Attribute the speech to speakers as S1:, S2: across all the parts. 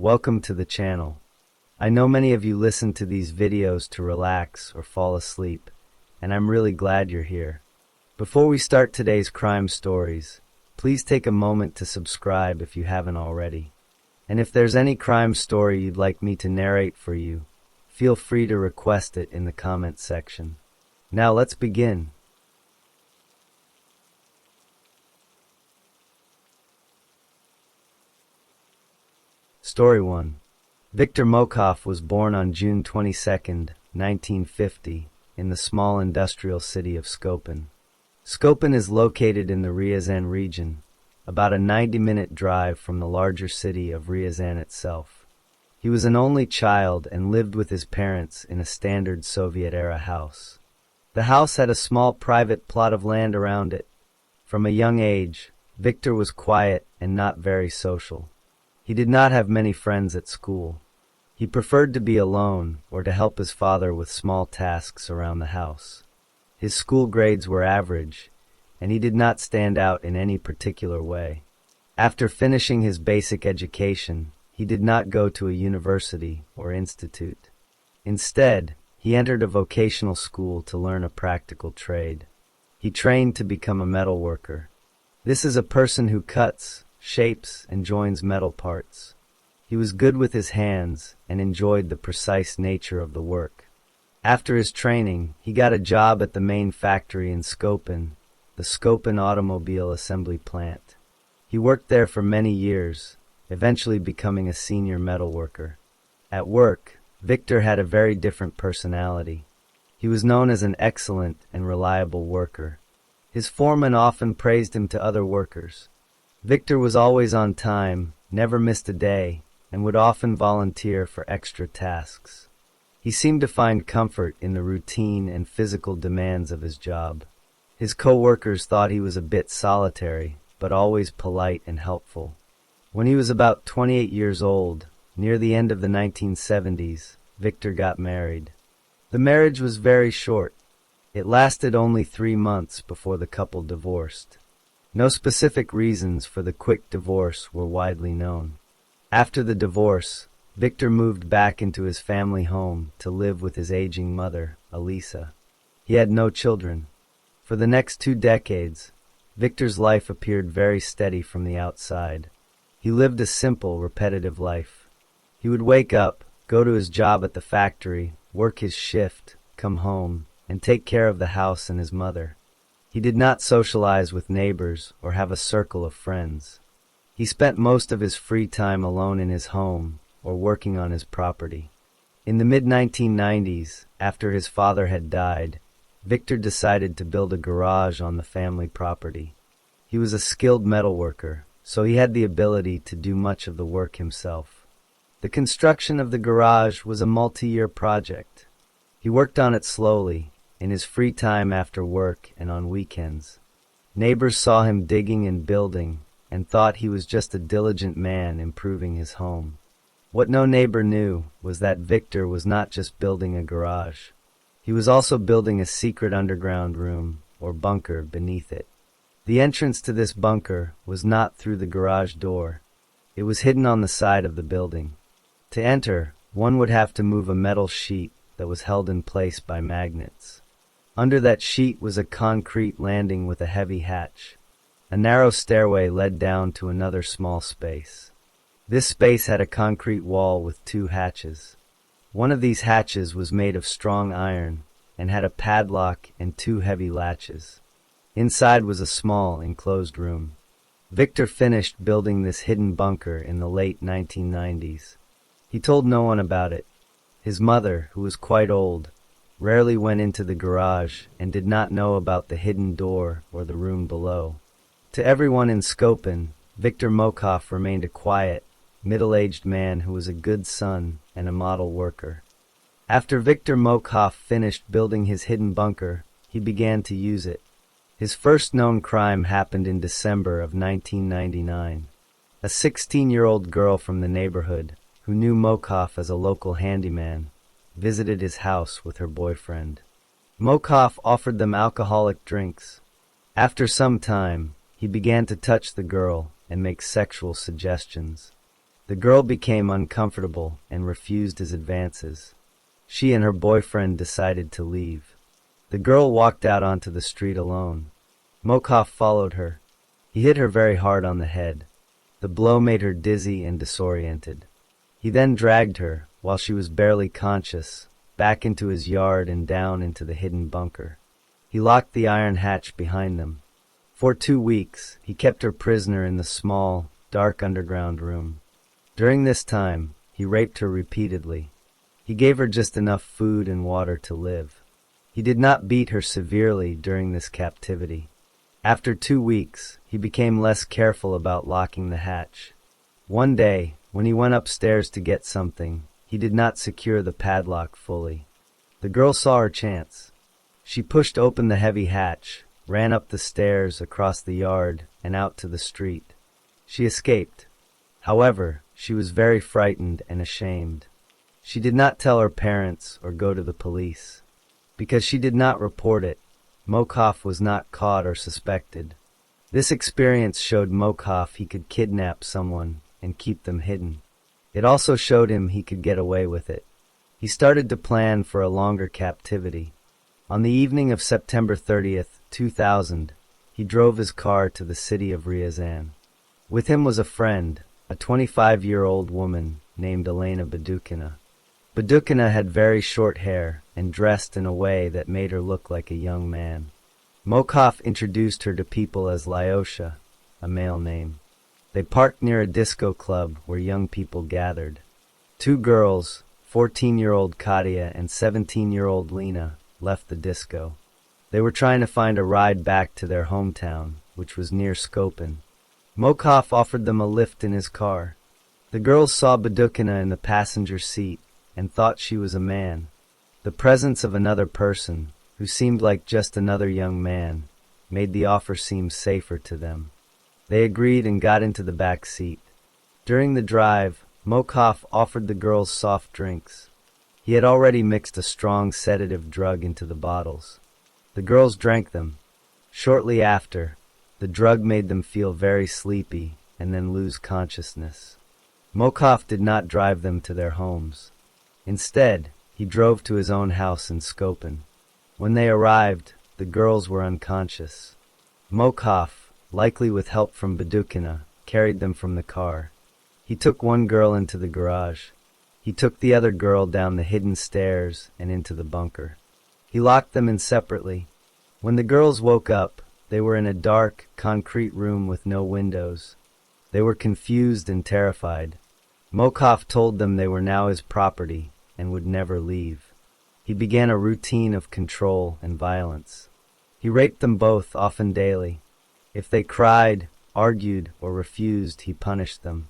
S1: Welcome to the channel. I know many of you listen to these videos to relax or fall asleep, and I'm really glad you're here. Before we start today's crime stories, please take a moment to subscribe if you haven't already. And if there's any crime story you'd like me to narrate for you, feel free to request it in the comment section. Now let's begin. Story 1. Viktor Mokov was born on June 22, 1950, in the small industrial city of Skopin. Skopin is located in the Ryazan region, about a 90-minute drive from the larger city of Ryazan itself. He was an only child and lived with his parents in a standard Soviet-era house. The house had a small private plot of land around it. From a young age, Viktor was quiet and not very social. He did not have many friends at school. He preferred to be alone or to help his father with small tasks around the house. His school grades were average, and he did not stand out in any particular way. After finishing his basic education, he did not go to a university or institute. Instead, he entered a vocational school to learn a practical trade. He trained to become a metal worker. This is a person who cuts, shapes, and joins metal parts. He was good with his hands and enjoyed the precise nature of the work. After his training, he got a job at the main factory in Skopin, the Skopin automobile assembly plant. He worked there for many years, eventually becoming a senior metal worker. At work, Viktor had a very different personality. He was known as an excellent and reliable worker. His foreman often praised him to other workers. Viktor was always on time, never missed a day, and would often volunteer for extra tasks. He seemed to find comfort in the routine and physical demands of his job. His co-workers thought he was a bit solitary, but always polite and helpful. When he was about 28 years old, near the end of the 1970s, Viktor got married. The marriage was very short. It lasted only 3 months before the couple divorced. No specific reasons for the quick divorce were widely known. After the divorce, Viktor moved back into his family home to live with his aging mother, Elisa. He had no children. For the next 2 decades, Viktor's life appeared very steady from the outside. He lived a simple, repetitive life. He would wake up, go to his job at the factory, work his shift, come home, and take care of the house and his mother. He did not socialize with neighbors or have a circle of friends. He spent most of his free time alone in his home or working on his property. In the mid-1990s, after his father had died, Viktor decided to build a garage on the family property. He was a skilled metal worker, so he had the ability to do much of the work himself. The construction of the garage was a multi-year project. He worked on it slowly, in his free time after work and on weekends. Neighbors saw him digging and building and thought he was just a diligent man improving his home. What no neighbor knew was that Viktor was not just building a garage. He was also building a secret underground room, or bunker, beneath it. The entrance to this bunker was not through the garage door. It was hidden on the side of the building. To enter, one would have to move a metal sheet that was held in place by magnets. Under that sheet was a concrete landing with a heavy hatch. A narrow stairway led down to another small space. This space had a concrete wall with 2 hatches. One of these hatches was made of strong iron and had a padlock and 2 heavy latches. Inside was a small, enclosed room. Viktor finished building this hidden bunker in the late 1990s. He told no one about it. His mother, who was quite old, rarely went into the garage and did not know about the hidden door or the room below. To everyone in Skopin, Viktor Mokov remained a quiet, middle-aged man who was a good son and a model worker. After Viktor Mokov finished building his hidden bunker, he began to use it. His first known crime happened in December of 1999. A 16-year-old girl from the neighborhood, who knew Mokov as a local handyman, visited his house with her boyfriend. Mokov offered them alcoholic drinks. After some time, he began to touch the girl and make sexual suggestions. The girl became uncomfortable and refused his advances. She and her boyfriend decided to leave. The girl walked out onto the street alone. Mokov followed her. He hit her very hard on the head. The blow made her dizzy and disoriented. He then dragged her, while she was barely conscious, back into his yard and down into the hidden bunker. He locked the iron hatch behind them. For 2 weeks, he kept her prisoner in the small, dark underground room. During this time, he raped her repeatedly. He gave her just enough food and water to live. He did not beat her severely during this captivity. After 2 weeks, he became less careful about locking the hatch. One day, when he went upstairs to get something, he did not secure the padlock fully. The girl saw her chance. She pushed open the heavy hatch, ran up the stairs across the yard, and out to the street. She escaped. However, she was very frightened and ashamed. She did not tell her parents or go to the police. Because she did not report it, Mokov was not caught or suspected. This experience showed Mokov he could kidnap someone and keep them hidden. It also showed him he could get away with it. He started to plan for a longer captivity. On the evening of September 30th, 2000, he drove his car to the city of Ryazan. With him was a friend, a 25-year-old woman named Elena Badukina. Badukina had very short hair and dressed in a way that made her look like a young man. Mokov introduced her to people as Lyosha, a male name. They parked near a disco club where young people gathered. 2 girls, 14-year-old Katya and 17-year-old Lena, left the disco. They were trying to find a ride back to their hometown, which was near Skopin. Mokov offered them a lift in his car. The girls saw Badukina in the passenger seat and thought she was a man. The presence of another person, who seemed like just another young man, made the offer seem safer to them. They agreed and got into the back seat. During the drive, Mokov offered the girls soft drinks. He had already mixed a strong sedative drug into the bottles. The girls drank them. Shortly after, the drug made them feel very sleepy and then lose consciousness. Mokov did not drive them to their homes. Instead, he drove to his own house in Skopin. When they arrived, the girls were unconscious. Mokov, likely with help from Badukina, carried them from the car. He took one girl into the garage. He took the other girl down the hidden stairs and into the bunker. He locked them in separately. When the girls woke up, they were in a dark, concrete room with no windows. They were confused and terrified. Mokov told them they were now his property and would never leave. He began a routine of control and violence. He raped them both, often daily. If they cried, argued, or refused, he punished them.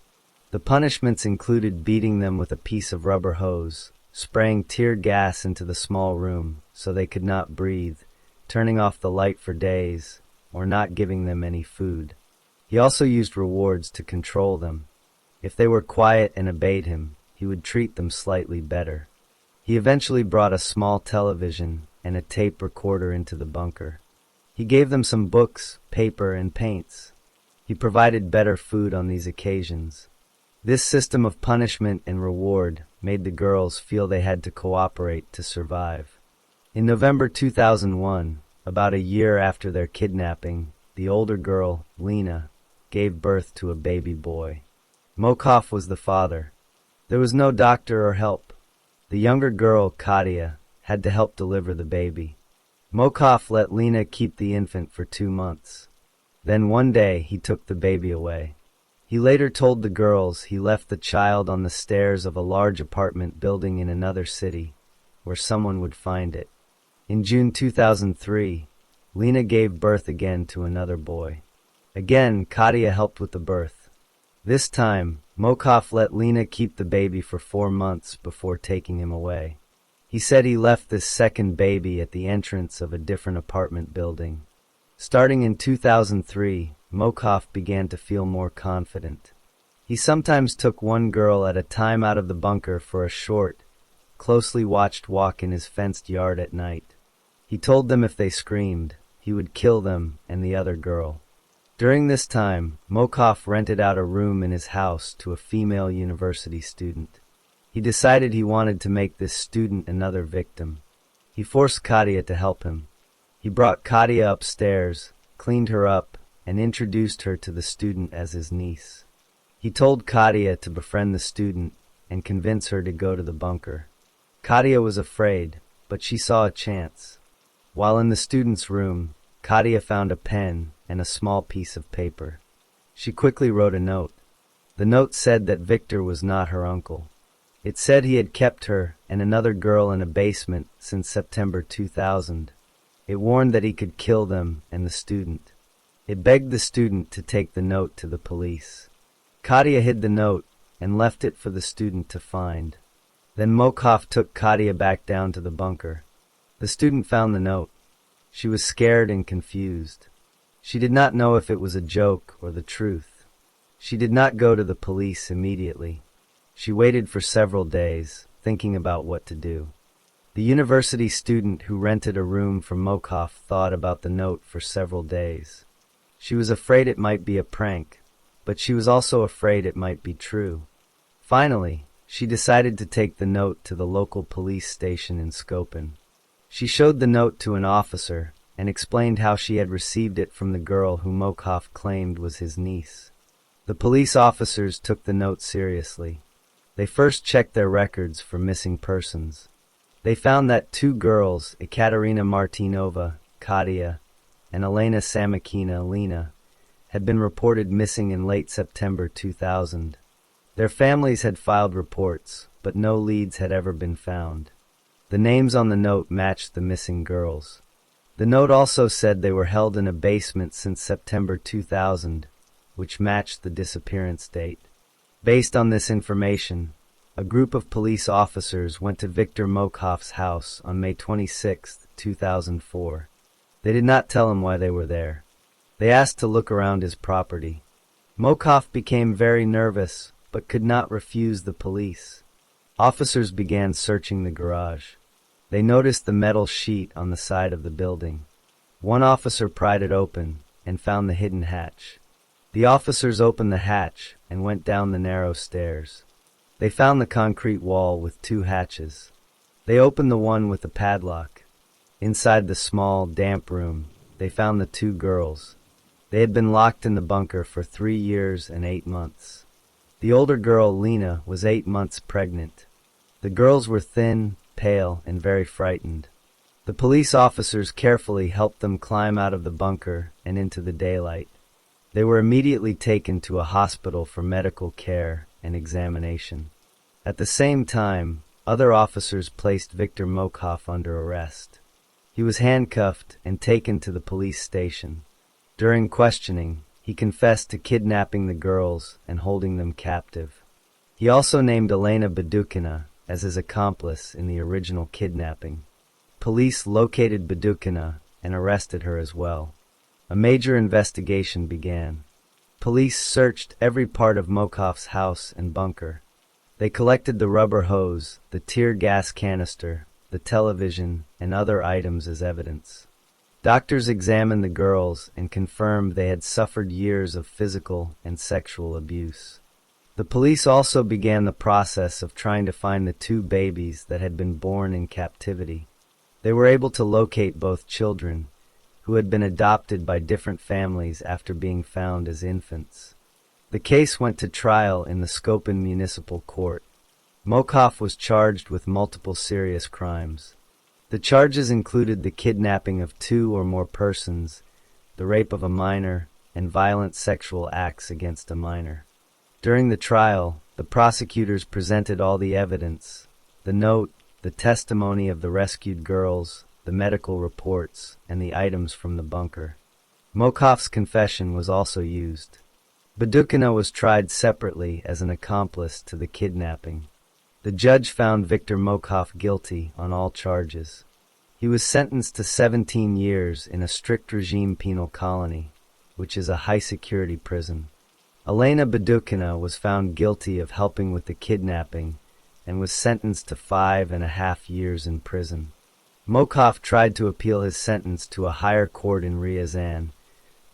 S1: The punishments included beating them with a piece of rubber hose, spraying tear gas into the small room so they could not breathe, turning off the light for days, or not giving them any food. He also used rewards to control them. If they were quiet and obeyed him, he would treat them slightly better. He eventually brought a small television and a tape recorder into the bunker. He gave them some books, paper, and paints. He provided better food on these occasions. This system of punishment and reward made the girls feel they had to cooperate to survive. In November 2001, about a year after their kidnapping, the older girl, Lena, gave birth to a baby boy. Mokov was the father. There was no doctor or help. The younger girl, Katya, had to help deliver the baby. Mokov let Lena keep the infant for 2 months. Then one day he took the baby away. He later told the girls he left the child on the stairs of a large apartment building in another city, where someone would find it. In June 2003, Lena gave birth again to another boy. Again, Katya helped with the birth. This time, Mokov let Lena keep the baby for 4 months before taking him away. He said he left this second baby at the entrance of a different apartment building. Starting in 2003, Mokov began to feel more confident. He sometimes took one girl at a time out of the bunker for a short, closely watched walk in his fenced yard at night. He told them if they screamed, he would kill them and the other girl. During this time, Mokov rented out a room in his house to a female university student. He decided he wanted to make this student another victim. He forced Katia to help him. He brought Katia upstairs, cleaned her up, and introduced her to the student as his niece. He told Katia to befriend the student and convince her to go to the bunker. Katia was afraid, but she saw a chance. While in the student's room, Katia found a pen and a small piece of paper. She quickly wrote a note. The note said that Victor was not her uncle. It said he had kept her and another girl in a basement since September 2000. It warned that he could kill them and the student. It begged the student to take the note to the police. Katia hid the note and left it for the student to find. Then Mokov took Katia back down to the bunker. The student found the note. She was scared and confused. She did not know if it was a joke or the truth. She did not go to the police immediately. She waited for several days, thinking about what to do. The university student who rented a room from Mokov thought about the note for several days. She was afraid it might be a prank, but she was also afraid it might be true. Finally, she decided to take the note to the local police station in Skopin. She showed the note to an officer and explained how she had received it from the girl who Mokov claimed was his niece. The police officers took the note seriously. They first checked their records for missing persons. They found that two girls, Ekaterina Martinova, Katia, and Elena Samokina, Lena, had been reported missing in late September 2000. Their families had filed reports, but no leads had ever been found. The names on the note matched the missing girls. The note also said they were held in a basement since September 2000, which matched the disappearance date. Based on this information, a group of police officers went to Viktor Mokov's house on May 26, 2004. They did not tell him why they were there. They asked to look around his property. Mokov became very nervous, but could not refuse the police. Officers began searching the garage. They noticed the metal sheet on the side of the building. One officer pried it open and found the hidden hatch. The officers opened the hatch and went down the narrow stairs. They found the concrete wall with two hatches. They opened the one with the padlock. Inside the small, damp room, they found the two girls. They had been locked in the bunker for 3 years and 8 months. The older girl, Lena, was 8 months pregnant. The girls were thin, pale, and very frightened. The police officers carefully helped them climb out of the bunker and into the daylight. They were immediately taken to a hospital for medical care and examination. At the same time, other officers placed Viktor Mokov under arrest. He was handcuffed and taken to the police station. During questioning, he confessed to kidnapping the girls and holding them captive. He also named Elena Badukina as his accomplice in the original kidnapping. Police located Badukina and arrested her as well. A major investigation began. Police searched every part of Mokov's house and bunker. They collected the rubber hose, the tear gas canister, the television, and other items as evidence. Doctors examined the girls and confirmed they had suffered years of physical and sexual abuse. The police also began the process of trying to find the two babies that had been born in captivity. They were able to locate both children, who had been adopted by different families after being found as infants. The case went to trial in the Skopin Municipal Court. Mokov was charged with multiple serious crimes. The charges included the kidnapping of 2 or more persons, the rape of a minor, and violent sexual acts against a minor. During the trial, the prosecutors presented all the evidence: the note, the testimony of the rescued girls, the medical reports, and the items from the bunker. Mokov's confession was also used. Badukina was tried separately as an accomplice to the kidnapping. The judge found Viktor Mokov guilty on all charges. He was sentenced to 17 years in a strict regime penal colony, which is a high-security prison. Elena Badukina was found guilty of helping with the kidnapping and was sentenced to 5.5 years in prison. Mokov tried to appeal his sentence to a higher court in Ryazan,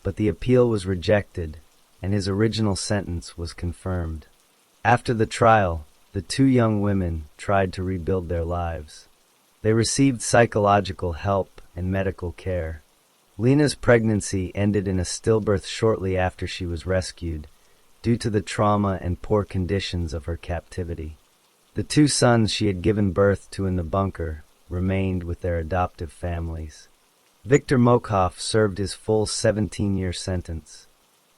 S1: but the appeal was rejected, and his original sentence was confirmed. After the trial, the two young women tried to rebuild their lives. They received psychological help and medical care. Lena's pregnancy ended in a stillbirth shortly after she was rescued, due to the trauma and poor conditions of her captivity. The two sons she had given birth to in the bunker remained with their adoptive families. Viktor Mokhof served his full 17-year sentence.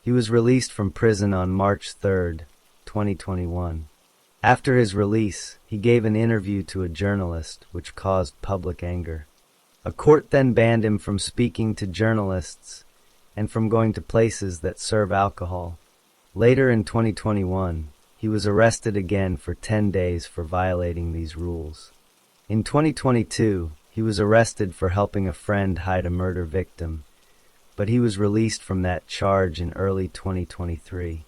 S1: He was released from prison on March 3, 2021. After his release, he gave an interview to a journalist, which caused public anger. A court then banned him from speaking to journalists and from going to places that serve alcohol. Later in 2021, he was arrested again for 10 days for violating these rules. In 2022, he was arrested for helping a friend hide a murder victim, but he was released from that charge in early 2023.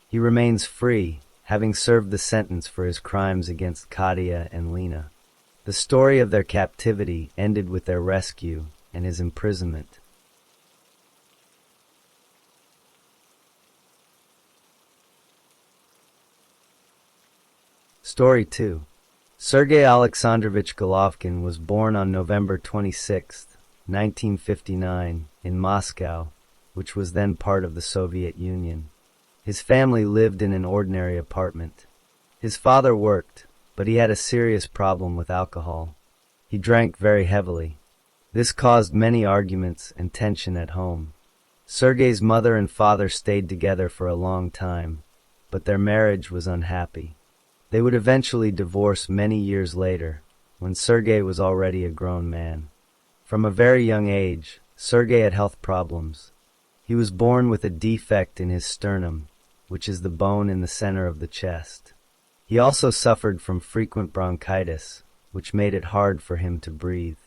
S1: He remains free, having served the sentence for his crimes against Katia and Lena. The story of their captivity ended with their rescue and his imprisonment. Story 2. Sergei Alexandrovich Golovkin was born on November 26, 1959, in Moscow, which was then part of the Soviet Union. His family lived in an ordinary apartment. His father worked, but he had a serious problem with alcohol. He drank very heavily. This caused many arguments and tension at home. Sergei's mother and father stayed together for a long time, but their marriage was unhappy. They would eventually divorce many years later, when Sergei was already a grown man. From a very young age, Sergei had health problems. He was born with a defect in his sternum, which is the bone in the center of the chest. He also suffered from frequent bronchitis, which made it hard for him to breathe.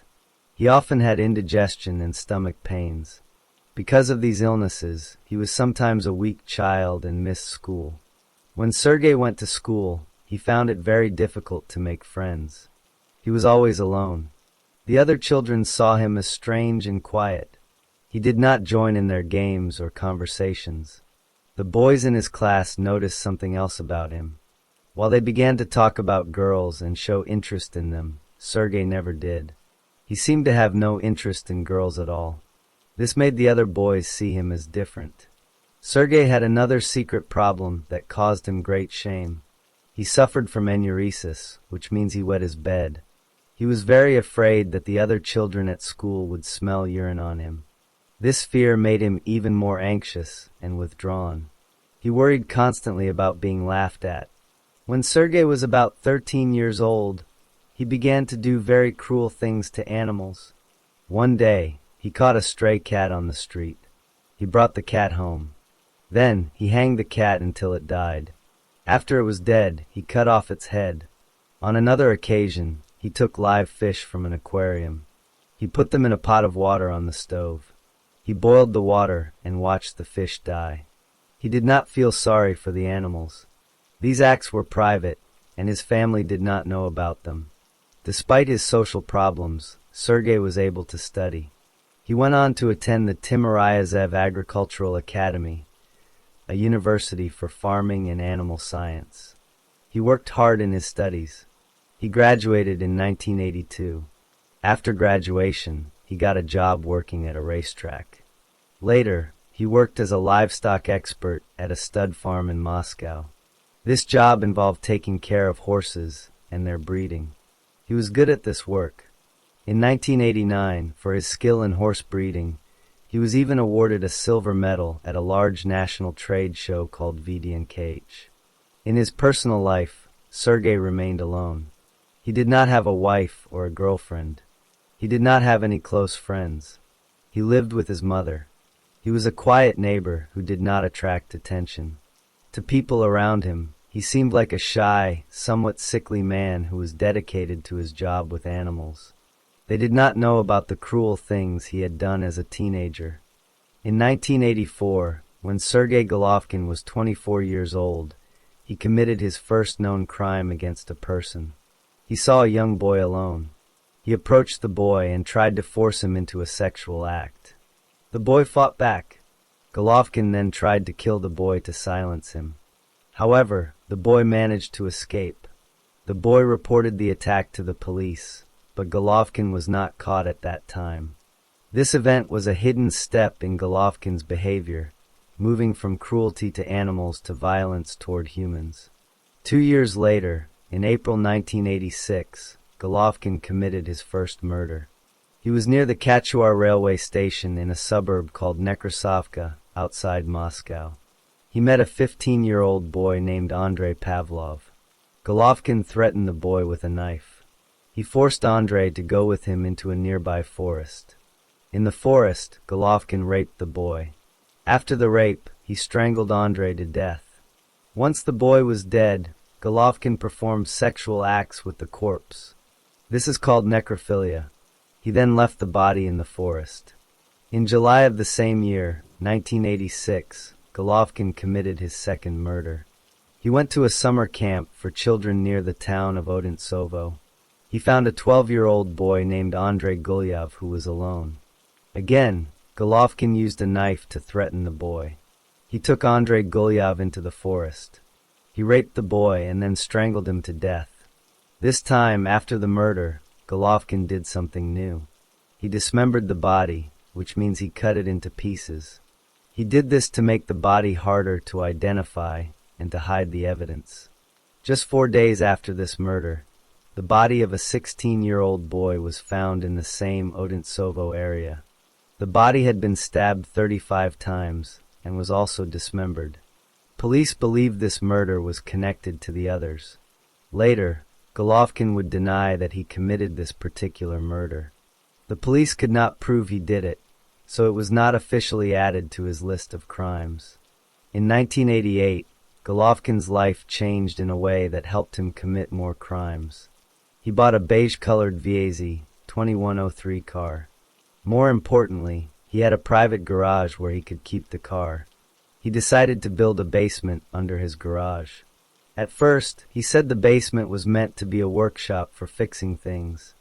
S1: He often had indigestion and stomach pains. Because of these illnesses, he was sometimes a weak child and missed school. When Sergei went to school, he found it very difficult to make friends. He was always alone. The other children saw him as strange and quiet. He did not join in their games or conversations. The boys in his class noticed something else about him. While they began to talk about girls and show interest in them, Sergei never did. He seemed to have no interest in girls at all. This made the other boys see him as different. Sergei had another secret problem that caused him great shame. He suffered from enuresis, which means he wet his bed. He was very afraid that the other children at school would smell urine on him. This fear made him even more anxious and withdrawn. He worried constantly about being laughed at. When Sergei was about 13 years old, he began to do very cruel things to animals. One day, he caught a stray cat on the street. He brought the cat home. Then, he hanged the cat until it died. After it was dead, he cut off its head. On another occasion, he took live fish from an aquarium. He put them in a pot of water on the stove. He boiled the water and watched the fish die. He did not feel sorry for the animals. These acts were private, and his family did not know about them. Despite his social problems, Sergei was able to study. He went on to attend the Tymirayev Agricultural Academy, a university for farming and animal science. He worked hard in his studies. He graduated in 1982. After graduation, he got a job working at a racetrack. Later, he worked as a livestock expert at a stud farm in Moscow. This job involved taking care of horses and their breeding. He was good at this work. In 1989, for his skill in horse breeding, he was even awarded a silver medal at a large national trade show called VD&KH. In his personal life, Sergei remained alone. He did not have a wife or a girlfriend. He did not have any close friends. He lived with his mother. He was a quiet neighbor who did not attract attention. To people around him, he seemed like a shy, somewhat sickly man who was dedicated to his job with animals. They did not know about the cruel things he had done as a teenager. In 1984, when Sergei Golovkin was 24 years old, he committed his first known crime against a person. He saw a young boy alone. He approached the boy and tried to force him into a sexual act. The boy fought back. Golovkin then tried to kill the boy to silence him. However, the boy managed to escape. The boy reported the attack to the police, but Golovkin was not caught at that time. This event was a hidden step in Golovkin's behavior, moving from cruelty to animals to violence toward humans. 2 years later, in April 1986, Golovkin committed his first murder. He was near the Kachuar railway station in a suburb called Nekrasovka, outside Moscow. He met a 15-year-old boy named Andrei Pavlov. Golovkin threatened the boy with a knife. He forced Andrei to go with him into a nearby forest. In the forest, Golovkin raped the boy. After the rape, he strangled Andrei to death. Once the boy was dead, Golovkin performed sexual acts with the corpse. This is called necrophilia. He then left the body in the forest. In July of the same year, 1986, Golovkin committed his second murder. He went to a summer camp for children near the town of Odintsovo. He found a 12-year-old boy named Andrei Gulyav who was alone. Again, Golovkin used a knife to threaten the boy. He took Andrei Gulyav into the forest. He raped the boy and then strangled him to death. This time, after the murder, Golovkin did something new. He dismembered the body, which means he cut it into pieces. He did this to make the body harder to identify and to hide the evidence. Just 4 days after this murder, the body of a 16-year-old boy was found in the same Odintsovo area. The body had been stabbed 35 times and was also dismembered. Police believed this murder was connected to the others. Later, Golovkin would deny that he committed this particular murder. The police could not prove he did it, so it was not officially added to his list of crimes. In 1988, Golovkin's life changed in a way that helped him commit more crimes. He bought a beige-colored Viezy 2103 car. More importantly, he had a private garage where he could keep the car. He decided to build a basement under his garage. At first, he said the basement was meant to be a workshop for fixing things.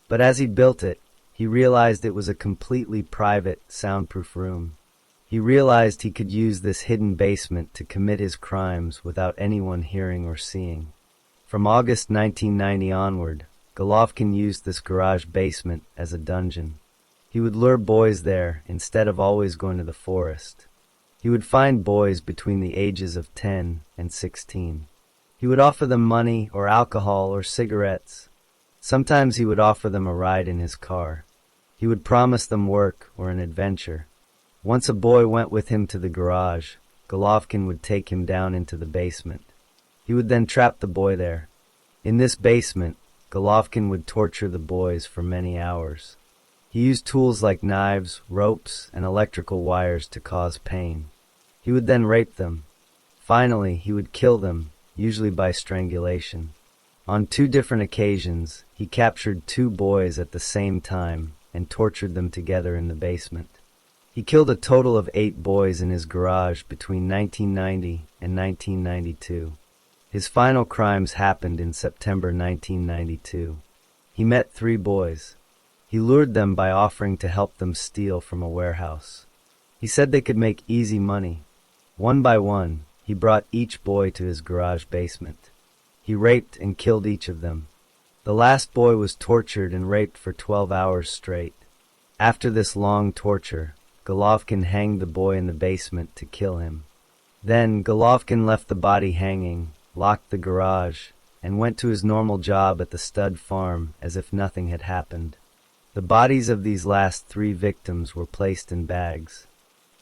S1: But as he built it, he realized it was a completely private, soundproof room. He realized he could use this hidden basement to commit his crimes without anyone hearing or seeing. From August 1990 onward, Golovkin used this garage basement as a dungeon. He would lure boys there instead of always going to the forest. He would find boys between the ages of 10 and 16. He would offer them money or alcohol or cigarettes. Sometimes he would offer them a ride in his car. He would promise them work or an adventure. Once a boy went with him to the garage, Golovkin would take him down into the basement. He would then trap the boy there. In this basement, Golovkin would torture the boys for many hours. He used tools like knives, ropes, and electrical wires to cause pain. He would then rape them. Finally, he would kill them, usually by strangulation. On 2 different occasions, he captured 2 boys at the same time and tortured them together in the basement. He killed a total of 8 boys in his garage between 1990 and 1992. His final crimes happened in September 1992. He met 3 boys. He lured them by offering to help them steal from a warehouse. He said they could make easy money. One by one, he brought each boy to his garage basement. He raped and killed each of them. The last boy was tortured and raped for 12 hours straight. After this long torture, Golovkin hanged the boy in the basement to kill him. Then Golovkin left the body hanging, locked the garage, and went to his normal job at the stud farm as if nothing had happened. The bodies of these last 3 victims were placed in bags.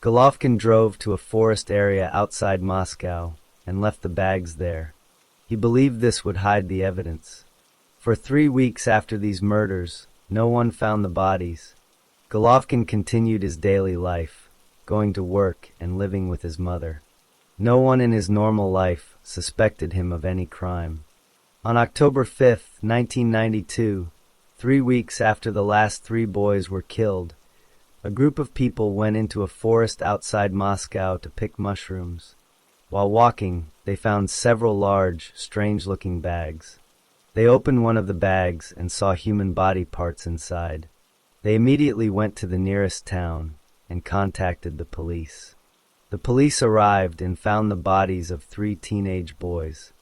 S1: Golovkin drove to a forest area outside Moscow and left the bags there. He believed this would hide the evidence. For 3 weeks after these murders, no one found the bodies. Golovkin continued his daily life, going to work and living with his mother. No one in his normal life suspected him of any crime. On October 5, 1992, 3 weeks after the last 3 boys were killed, a group of people went into a forest outside Moscow to pick mushrooms. While walking, they found several large, strange-looking bags. They opened one of the bags and saw human body parts inside. They immediately went to the nearest town and contacted the police. The police arrived and found the bodies of 3 teenage boys.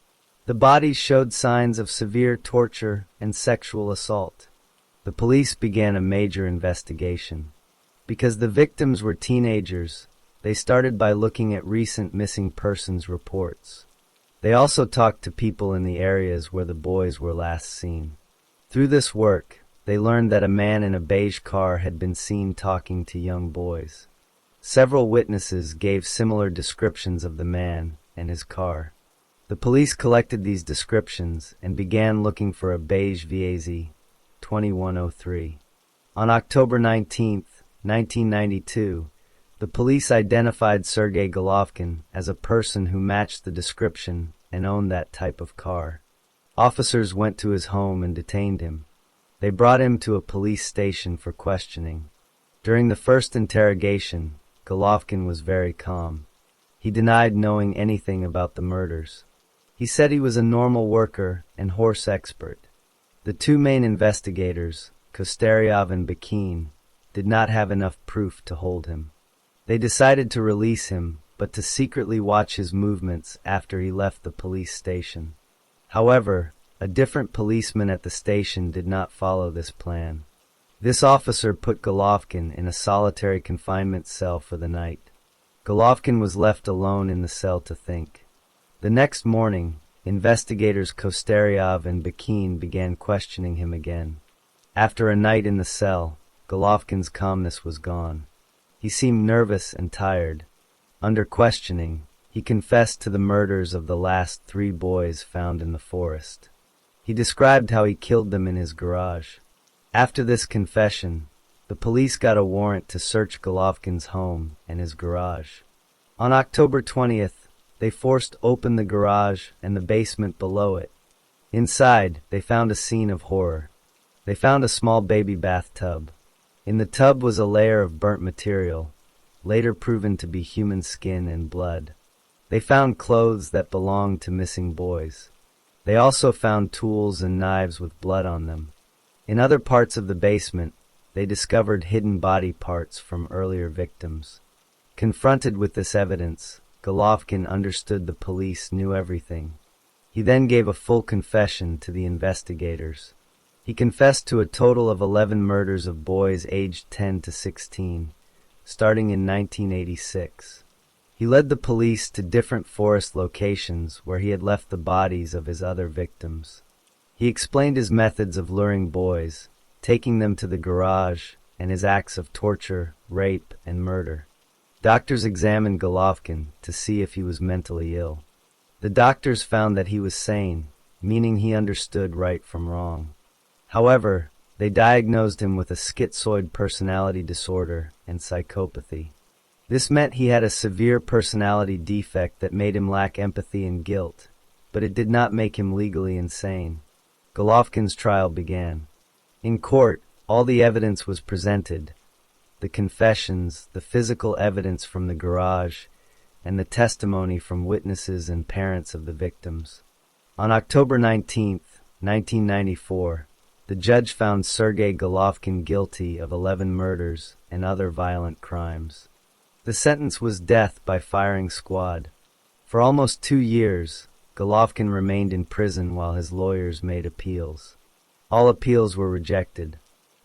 S1: The bodies showed signs of severe torture and sexual assault. The police began a major investigation. Because the victims were teenagers, they started by looking at recent missing persons reports. They also talked to people in the areas where the boys were last seen. Through this work, they learned that a man in a beige car had been seen talking to young boys. Several witnesses gave similar descriptions of the man and his car. The police collected these descriptions and began looking for a beige VAZ 2103. On October 19, 1992, the police identified Sergei Golovkin as a person who matched the description and owned that type of car. Officers went to his home and detained him. They brought him to a police station for questioning. During the first interrogation, Golovkin was very calm. He denied knowing anything about the murders. He said he was a normal worker and horse expert. The 2 main investigators, Kosteryov and Bakin, did not have enough proof to hold him. They decided to release him, but to secretly watch his movements after he left the police station. However, a different policeman at the station did not follow this plan. This officer put Golovkin in a solitary confinement cell for the night. Golovkin was left alone in the cell to think. The next morning, investigators Kosteryov and Bakin began questioning him again. After a night in the cell, Golovkin's calmness was gone. He seemed nervous and tired. Under questioning, he confessed to the murders of the last 3 boys found in the forest. He described how he killed them in his garage. After this confession, the police got a warrant to search Golovkin's home and his garage. On October 20th, they forced open the garage and the basement below it. Inside, they found a scene of horror. They found a small baby bathtub. In the tub was a layer of burnt material, later proven to be human skin and blood. They found clothes that belonged to missing boys. They also found tools and knives with blood on them. In other parts of the basement, they discovered hidden body parts from earlier victims. Confronted with this evidence, Golovkin understood the police knew everything. He then gave a full confession to the investigators. He confessed to a total of 11 murders of boys aged 10 to 16, starting in 1986. He led the police to different forest locations where he had left the bodies of his other victims. He explained his methods of luring boys, taking them to the garage, and his acts of torture, rape, and murder. Doctors examined Golovkin to see if he was mentally ill. The doctors found that he was sane, meaning he understood right from wrong. However, they diagnosed him with a schizoid personality disorder and psychopathy. This meant he had a severe personality defect that made him lack empathy and guilt, but it did not make him legally insane. Golovkin's trial began. In court, all the evidence was presented: the confessions, the physical evidence from the garage, and the testimony from witnesses and parents of the victims. On October 19, 1994, the judge found Sergei Golovkin guilty of 11 murders and other violent crimes. The sentence was death by firing squad. For almost 2 years, Golovkin remained in prison while his lawyers made appeals. All appeals were rejected.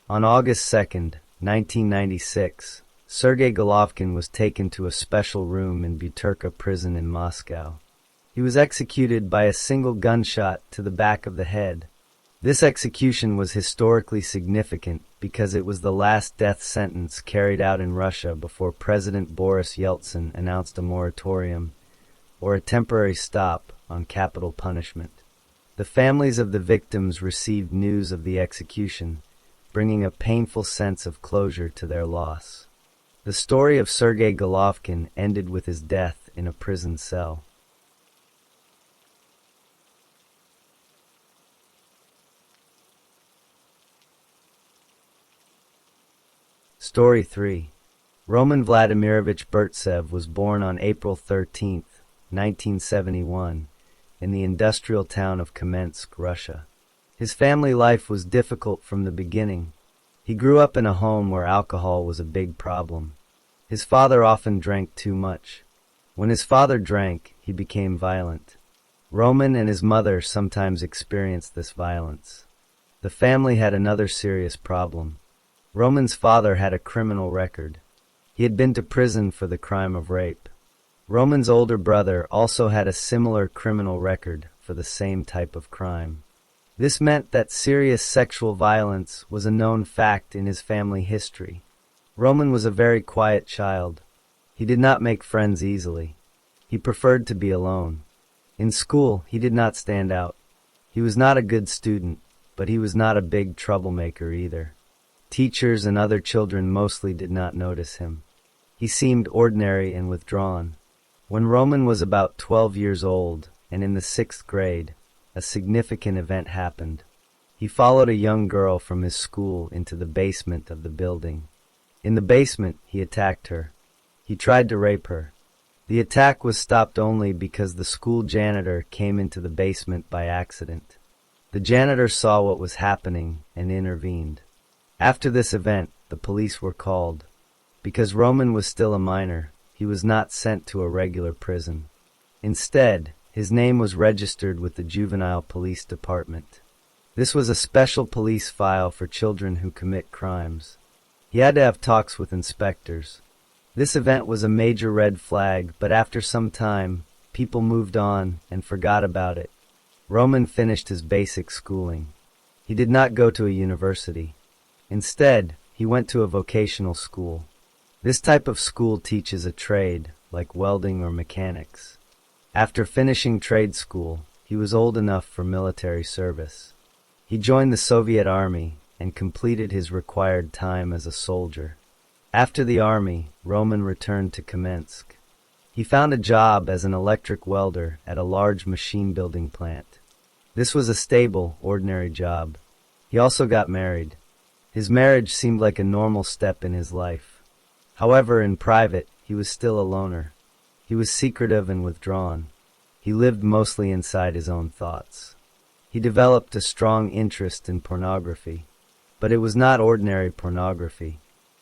S1: On August 2, 1996, Sergei Golovkin was taken to a special room in Butyrka prison in Moscow. He was executed by a single gunshot to the back of the head. This execution was historically significant because it was the last death sentence carried out in Russia before President Boris Yeltsin announced a moratorium, or a temporary stop, on capital punishment. The families of the victims received news of the execution, bringing a painful sense of closure to their loss. The story of Sergei Golovkin ended with his death in a prison cell. Story 3. Roman Vladimirovich Burtsev was born on April 13, 1971, in the industrial town of Kamensk, Russia. His family life was difficult from the beginning. He grew up in a home where alcohol was a big problem. His father often drank too much. When his father drank, he became violent. Roman and his mother sometimes experienced this violence. The family had another serious problem. Roman's father had a criminal record. He had been to prison for the crime of rape. Roman's older brother also had a similar criminal record for the same type of crime. This meant that serious sexual violence was a known fact in his family history. Roman was a very quiet child. He did not make friends easily. He preferred to be alone. In school, he did not stand out. He was not a good student, but he was not a big troublemaker either. Teachers and other children mostly did not notice him. He seemed ordinary and withdrawn. When Roman was about 12 years old and in the 6th grade, a significant event happened. He followed a young girl from his school into the basement of the building. In the basement, he attacked her. He tried to rape her. The attack was stopped only because the school janitor came into the basement by accident. The janitor saw what was happening and intervened. After this event, the police were called. Because Roman was still a minor, he was not sent to a regular prison. Instead, his name was registered with the Juvenile Police Department. This was a special police file for children who commit crimes. He had to have talks with inspectors. This event was a major red flag, but after some time, people moved on and forgot about it. Roman finished his basic schooling. He did not go to a university. Instead, he went to a vocational school. This type of school teaches a trade, like welding or mechanics. After finishing trade school, he was old enough for military service. He joined the Soviet Army and completed his required time as a soldier. After the army, Roman returned to Kamensk. He found a job as an electric welder at a large machine-building plant. This was a stable, ordinary job. He also got married. His marriage seemed like a normal step in his life. However, in private, he was still a loner. He was secretive and withdrawn. He lived mostly inside his own thoughts. He developed a strong interest in pornography. But it was not ordinary pornography.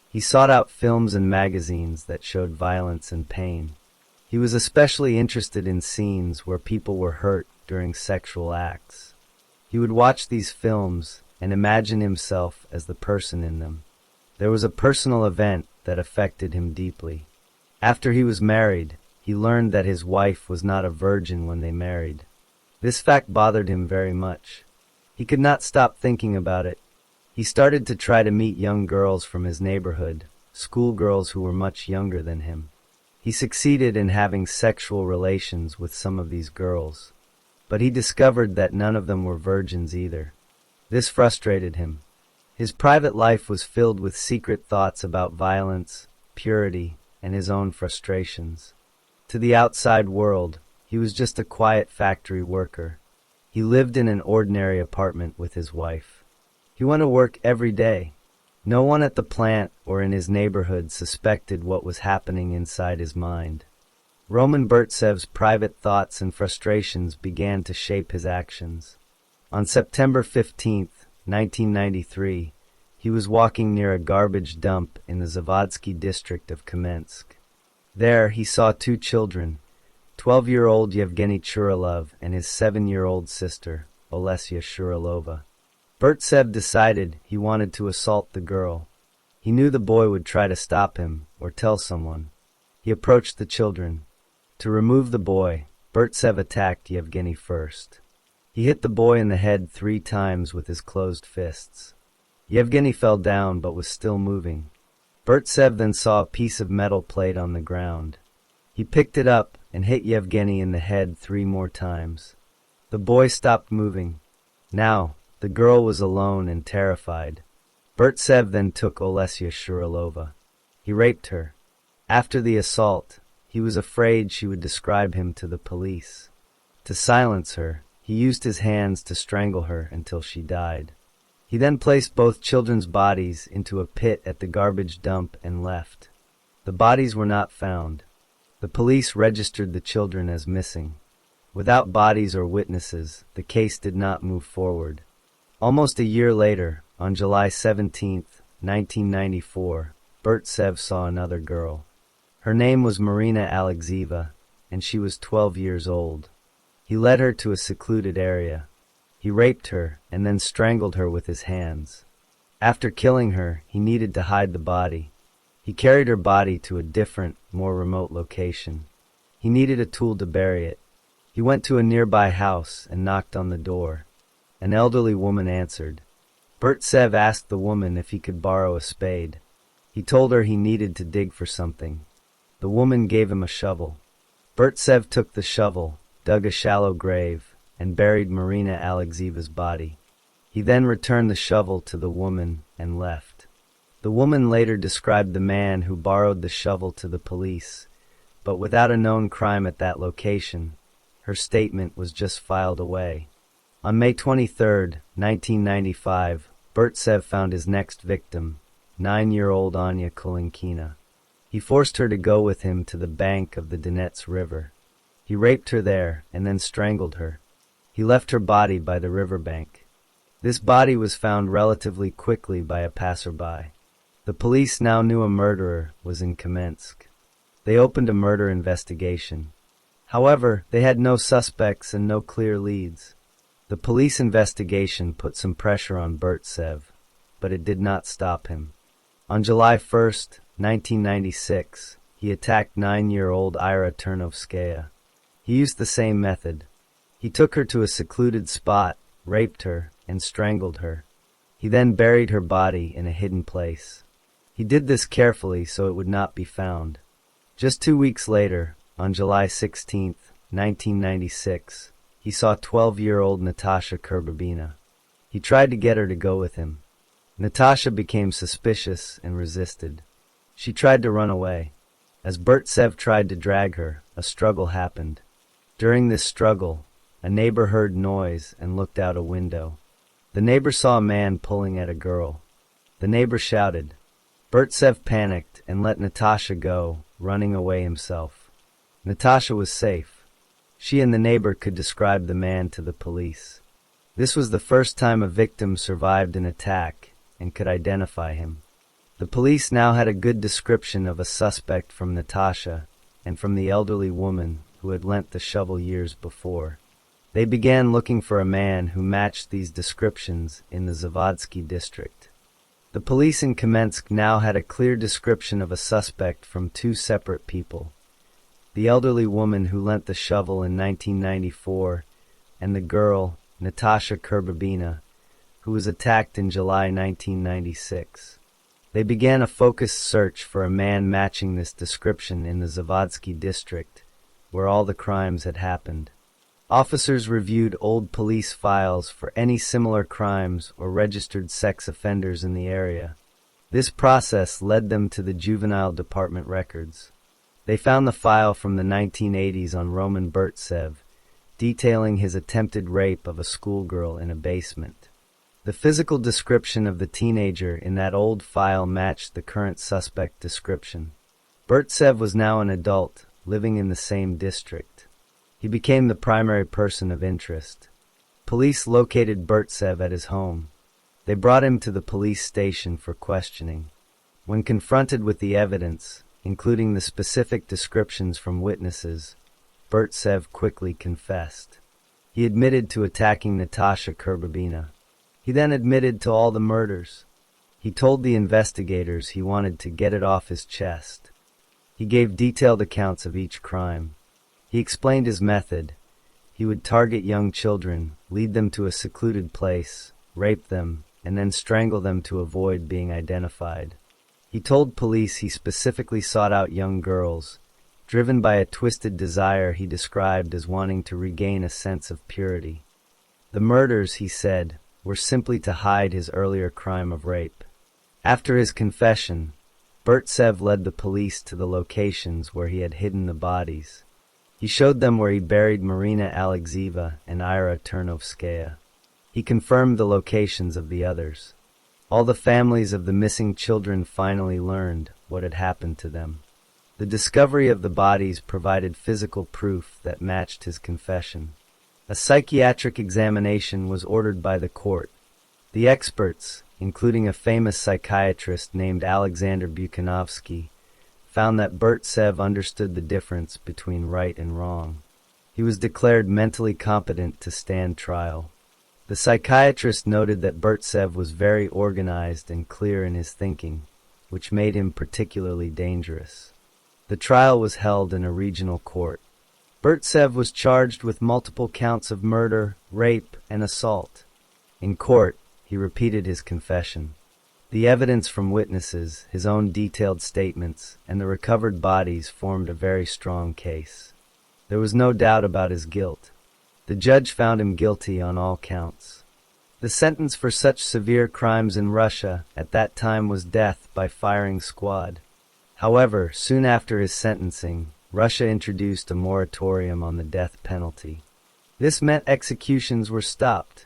S1: He sought out films and magazines that showed violence and pain. He was especially interested in scenes where people were hurt during sexual acts. He would watch these films and imagine himself as the person in them. There was a personal event that affected him deeply. After he was married, he learned that his wife was not a virgin when they married. This fact bothered him very much. He could not stop thinking about it. He started to try to meet young girls from his neighborhood, schoolgirls who were much younger than him. He succeeded in having sexual relations with some of these girls, but he discovered that none of them were virgins either. This frustrated him. His private life was filled with secret thoughts about violence, purity, and his own frustrations. To the outside world, he was just a quiet factory worker. He lived in an ordinary apartment with his wife. He went to work every day. No one at the plant or in his neighborhood suspected what was happening inside his mind. Roman Burtsev's private thoughts and frustrations began to shape his actions. On September 15, 1993, he was walking near a garbage dump in the Zavodsky district of Kamensk. There, he saw two children, 12-year-old Yevgeny Churilov and his 7-year-old sister, Olesya Shurilova. Burtsev decided he wanted to assault the girl. He knew the boy would try to stop him or tell someone. He approached the children. To remove the boy, Burtsev attacked Yevgeny first. He hit the boy in the head 3 times with his closed fists. Yevgeny fell down but was still moving. Burtsev then saw a piece of metal plate on the ground. He picked it up and hit Yevgeny in the head 3 more times. The boy stopped moving. Now, the girl was alone and terrified. Burtsev then took Olesya Shurilova. He raped her. After the assault, he was afraid she would describe him to the police. To silence her, he used his hands to strangle her until she died. He then placed both children's bodies into a pit at the garbage dump and left. The bodies were not found. The police registered the children as missing. Without bodies or witnesses, the case did not move forward. Almost a year later, on July 17, 1994, Burtsev saw another girl. Her name was Marina Alexieva, and she was 12 years old. He led her to a secluded area. He raped her and then strangled her with his hands. After killing her, he needed to hide the body. He carried her body to a different, more remote location. He needed a tool to bury it. He went to a nearby house and knocked on the door. An elderly woman answered. Burtsev asked the woman if he could borrow a spade. He told her he needed to dig for something. The woman gave him a shovel. Burtsev took the shovel, dug a shallow grave, and buried Marina Alexieva's body. He then returned the shovel to the woman and left. The woman later described the man who borrowed the shovel to the police, but without a known crime at that location, her statement was just filed away. On May 23, 1995, Burtsev found his next victim, 9-year-old Anya Kulinkina. He forced her to go with him to the bank of the Donets River. He raped her there and then strangled her. He left her body by the riverbank. This body was found relatively quickly by a passerby. The police now knew a murderer was in Kamensk. They opened a murder investigation. However, they had no suspects and no clear leads. The police investigation put some pressure on Burtsev, but it did not stop him. On July 1, 1996, he attacked 9-year-old Ira Turnovskaya. He used the same method. He took her to a secluded spot, raped her, and strangled her. He then buried her body in a hidden place. He did this carefully so it would not be found. Just 2 weeks later, on July 16, 1996, he saw 12-year-old Natasha Kurbabina. He tried to get her to go with him. Natasha became suspicious and resisted. She tried to run away. As Burtsev tried to drag her, a struggle happened. During this struggle, a neighbor heard noise and looked out a window. The neighbor saw a man pulling at a girl. The neighbor shouted. Burtsev panicked and let Natasha go, running away himself. Natasha was safe. She and the neighbor could describe the man to the police. This was the first time a victim survived an attack and could identify him. The police now had a good description of a suspect from Natasha and from the elderly woman who had lent the shovel years before. They began looking for a man who matched these descriptions in the Zavodsky district. The police in Kamensk now had a clear description of a suspect from two separate people. The elderly woman who lent the shovel in 1994 and the girl, Natasha Kurbabina, who was attacked in July 1996. They began a focused search for a man matching this description in the Zavodsky district, where all the crimes had happened. Officers reviewed old police files for any similar crimes or registered sex offenders in the area. This process led them to the Juvenile Department records. They found the file from the 1980s on Roman Burtsev, detailing his attempted rape of a schoolgirl in a basement. The physical description of the teenager in that old file matched the current suspect description. Burtsev was now an adult, living in the same district. He became the primary person of interest. Police located Burtsev at his home. They brought him to the police station for questioning. When confronted with the evidence, including the specific descriptions from witnesses, Burtsev quickly confessed. He admitted to attacking Natasha Kurbabina. He then admitted to all the murders. He told the investigators he wanted to get it off his chest. He gave detailed accounts of each crime. He explained his method. He would target young children, lead them to a secluded place, rape them, and then strangle them to avoid being identified. He told police he specifically sought out young girls, driven by a twisted desire he described as wanting to regain a sense of purity. The murders, he said, were simply to hide his earlier crime of rape. After his confession, Burtsev led the police to the locations where he had hidden the bodies. He showed them where he buried Marina Alexieva and Ira Turnovskaya. He confirmed the locations of the others. All the families of the missing children finally learned what had happened to them. The discovery of the bodies provided physical proof that matched his confession. A psychiatric examination was ordered by the court. The experts, including a famous psychiatrist named Alexander Buchanovsky, found that Burtsev understood the difference between right and wrong. He was declared mentally competent to stand trial. The psychiatrist noted that Burtsev was very organized and clear in his thinking, which made him particularly dangerous. The trial was held in a regional court. Burtsev was charged with multiple counts of murder, rape, and assault. In court, he repeated his confession. The evidence from witnesses, his own detailed statements, and the recovered bodies formed a very strong case. There was no doubt about his guilt. The judge found him guilty on all counts. The sentence for such severe crimes in Russia at that time was death by firing squad. However, soon after his sentencing, Russia introduced a moratorium on the death penalty. This meant executions were stopped.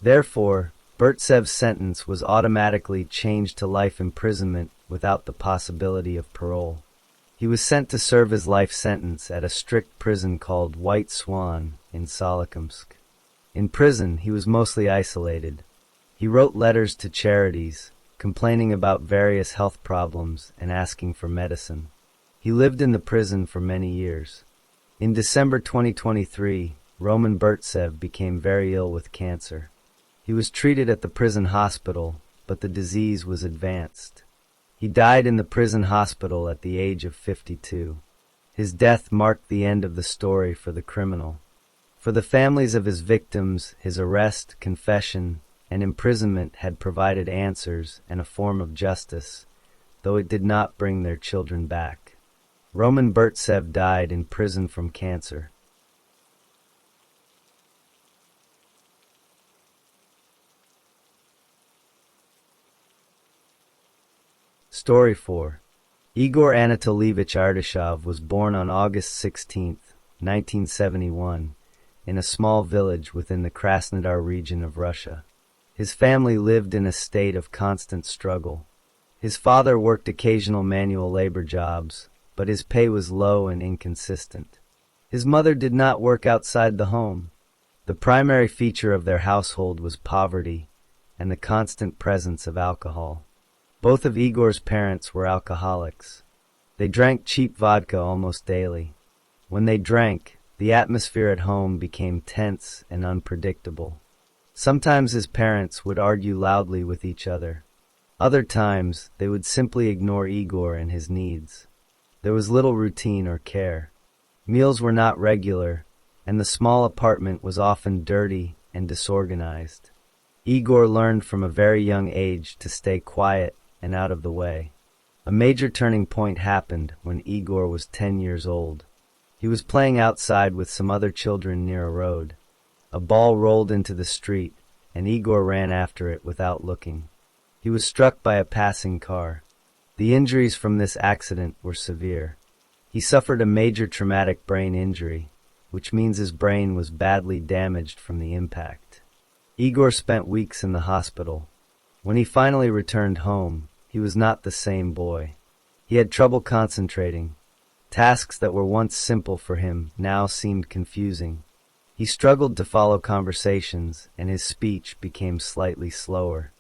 S1: Therefore, Burtsev's sentence was automatically changed to life imprisonment without the possibility of parole. He was sent to serve his life sentence at a strict prison called White Swan in Solikamsk. In prison, he was mostly isolated. He wrote letters to charities, complaining about various health problems and asking for medicine. He lived in the prison for many years. In December 2023, Roman Burtsev became very ill with cancer. He was treated at the prison hospital, but the disease was advanced. He died in the prison hospital at the age of 52. His death marked the end of the story for the criminal. For the families of his victims, his arrest, confession, and imprisonment had provided answers and a form of justice, though it did not bring their children back. Roman Burtsev died in prison from cancer. Story 4. Igor Anatolievich Ardashov was born on August 16, 1971, in a small village within the Krasnodar region of Russia. His family lived in a state of constant struggle. His father worked occasional manual labor jobs, but his pay was low and inconsistent. His mother did not work outside the home. The primary feature of their household was poverty and the constant presence of alcohol. Both of Igor's parents were alcoholics. They drank cheap vodka almost daily. When they drank, the atmosphere at home became tense and unpredictable. Sometimes his parents would argue loudly with each other. Other times, they would simply ignore Igor and his needs. There was little routine or care. Meals were not regular, and the small apartment was often dirty and disorganized. Igor learned from a very young age to stay quiet and out of the way. A major turning point happened when Igor was 10 years old. He was playing outside with some other children near a road. A ball rolled into the street, and Igor ran after it without looking. He was struck by a passing car. The injuries from this accident were severe. He suffered a major traumatic brain injury, which means his brain was badly damaged from the impact. Igor spent weeks in the hospital. When he finally returned home, he was not the same boy. He had trouble concentrating. Tasks that were once simple for him now seemed confusing. He struggled to follow conversations, and his speech became slightly slower.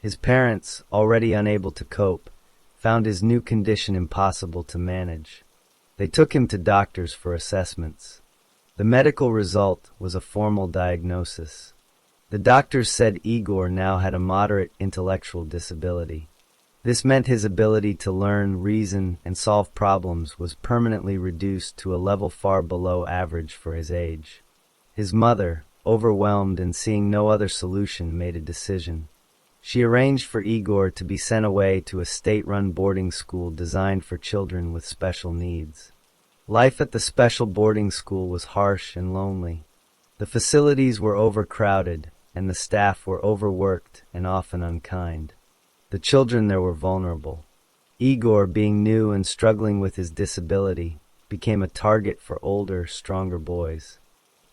S1: His parents, already unable to cope, found his new condition impossible to manage. They took him to doctors for assessments. The medical result was a formal diagnosis. The doctors said Igor now had a moderate intellectual disability. This meant his ability to learn, reason, and solve problems was permanently reduced to a level far below average for his age. His mother, overwhelmed and seeing no other solution, made a decision. She arranged for Igor to be sent away to a state-run boarding school designed for children with special needs. Life at the special boarding school was harsh and lonely. The facilities were overcrowded, and the staff were overworked and often unkind. The children there were vulnerable. Igor, being new and struggling with his disability, became a target for older, stronger boys.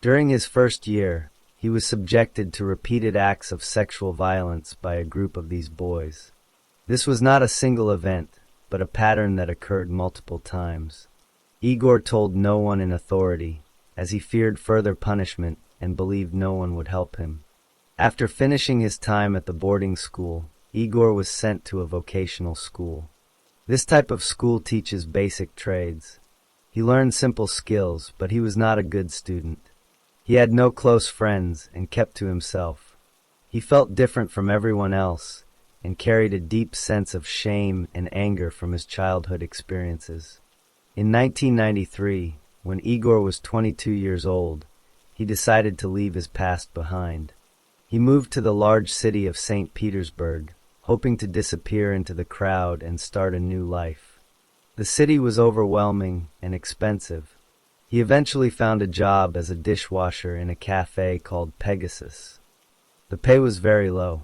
S1: During his first year, he was subjected to repeated acts of sexual violence by a group of these boys. This was not a single event, but a pattern that occurred multiple times. Igor told no one in authority, as he feared further punishment and believed no one would help him. After finishing his time at the boarding school, Igor was sent to a vocational school. This type of school teaches basic trades. He learned simple skills, but he was not a good student. He had no close friends and kept to himself. He felt different from everyone else and carried a deep sense of shame and anger from his childhood experiences. In 1993, when Igor was 22 years old, he decided to leave his past behind. He moved to the large city of St. Petersburg, hoping to disappear into the crowd and start a new life. The city was overwhelming and expensive. He eventually found a job as a dishwasher in a cafe called Pegasus. The pay was very low.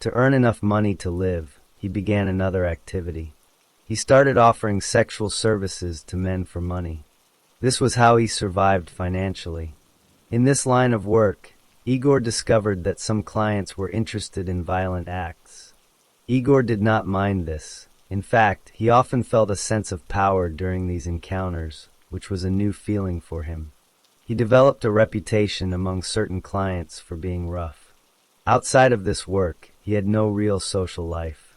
S1: To earn enough money to live, he began another activity. He started offering sexual services to men for money. This was how he survived financially. In this line of work, Igor discovered that some clients were interested in violent acts. Igor did not mind this. In fact, he often felt a sense of power during these encounters, which was a new feeling for him. He developed a reputation among certain clients for being rough. Outside of this work, he had no real social life.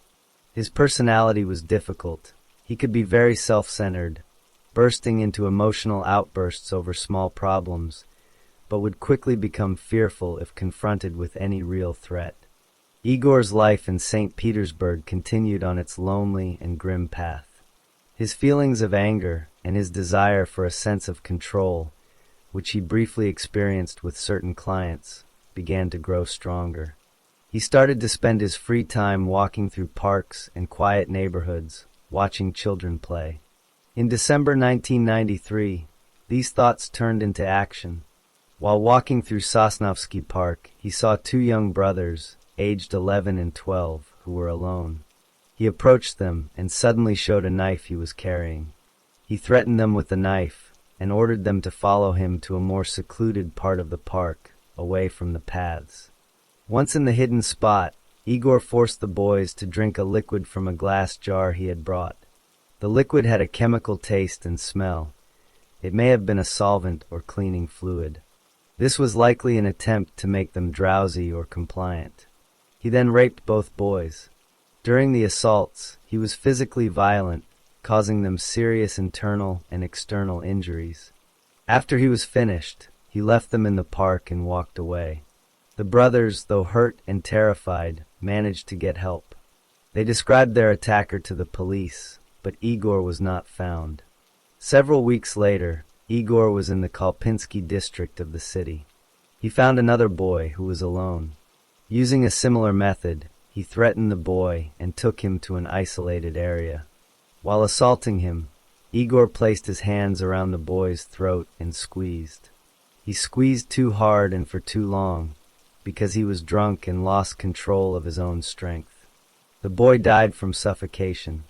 S1: His personality was difficult. He could be very self-centered, bursting into emotional outbursts over small problems, but would quickly become fearful if confronted with any real threat. Igor's life in St. Petersburg continued on its lonely and grim path. His feelings of anger and his desire for a sense of control, which he briefly experienced with certain clients, began to grow stronger. He started to spend his free time walking through parks and quiet neighborhoods, watching children play. In December 1993, these thoughts turned into action. While walking through Sosnovsky Park, he saw two young brothers, aged 11 and 12, who were alone. He approached them and suddenly showed a knife he was carrying. He threatened them with the knife and ordered them to follow him to a more secluded part of the park, away from the paths. Once in the hidden spot, Igor forced the boys to drink a liquid from a glass jar he had brought. The liquid had a chemical taste and smell. It may have been a solvent or cleaning fluid. This was likely an attempt to make them drowsy or compliant. He then raped both boys. During the assaults, he was physically violent, causing them serious internal and external injuries. After he was finished, he left them in the park and walked away. The brothers, though hurt and terrified, managed to get help. They described their attacker to the police, but Igor was not found. Several weeks later, Igor was in the Kolpinsky district of the city. He found another boy who was alone. Using a similar method, he threatened the boy and took him to an isolated area. While assaulting him, Igor placed his hands around the boy's throat and squeezed. He squeezed too hard and for too long, because he was drunk and lost control of his own strength. The boy died from suffocation.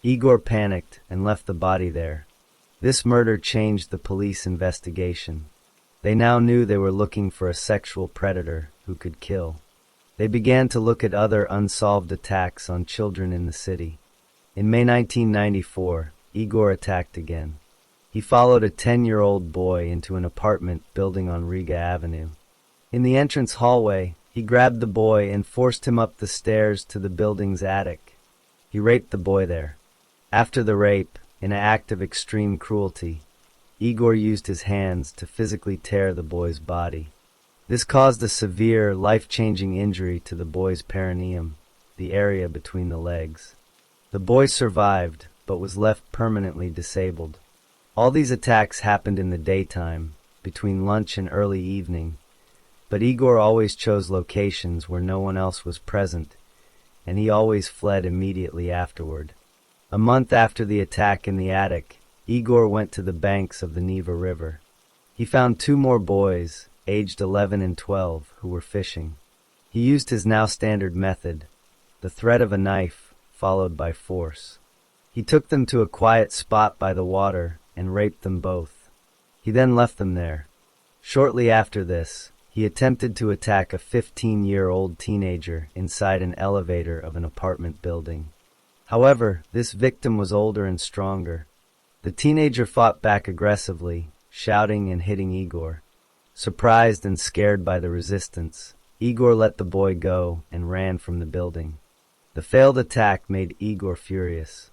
S1: Igor panicked and left the body there. This murder changed the police investigation. They now knew they were looking for a sexual predator who could kill. They began to look at other unsolved attacks on children in the city. In May 1994, Igor attacked again. He followed a 10-year-old boy into an apartment building on Riga Avenue. In the entrance hallway, he grabbed the boy and forced him up the stairs to the building's attic. He raped the boy there. After the rape, in an act of extreme cruelty, Igor used his hands to physically tear the boy's body. This caused a severe, life-changing injury to the boy's perineum, the area between the legs. The boy survived, but was left permanently disabled. All these attacks happened in the daytime, between lunch and early evening, but Igor always chose locations where no one else was present, and he always fled immediately afterward. A month after the attack in the attic, Igor went to the banks of the Neva River. He found two more boys, aged 11 and 12, who were fishing. He used his now standard method, the threat of a knife, followed by force. He took them to a quiet spot by the water and raped them both. He then left them there. Shortly after this, he attempted to attack a 15-year-old teenager inside an elevator of an apartment building. However, this victim was older and stronger. The teenager fought back aggressively, shouting and hitting Igor. Surprised and scared by the resistance, Igor let the boy go and ran from the building. The failed attack made Igor furious.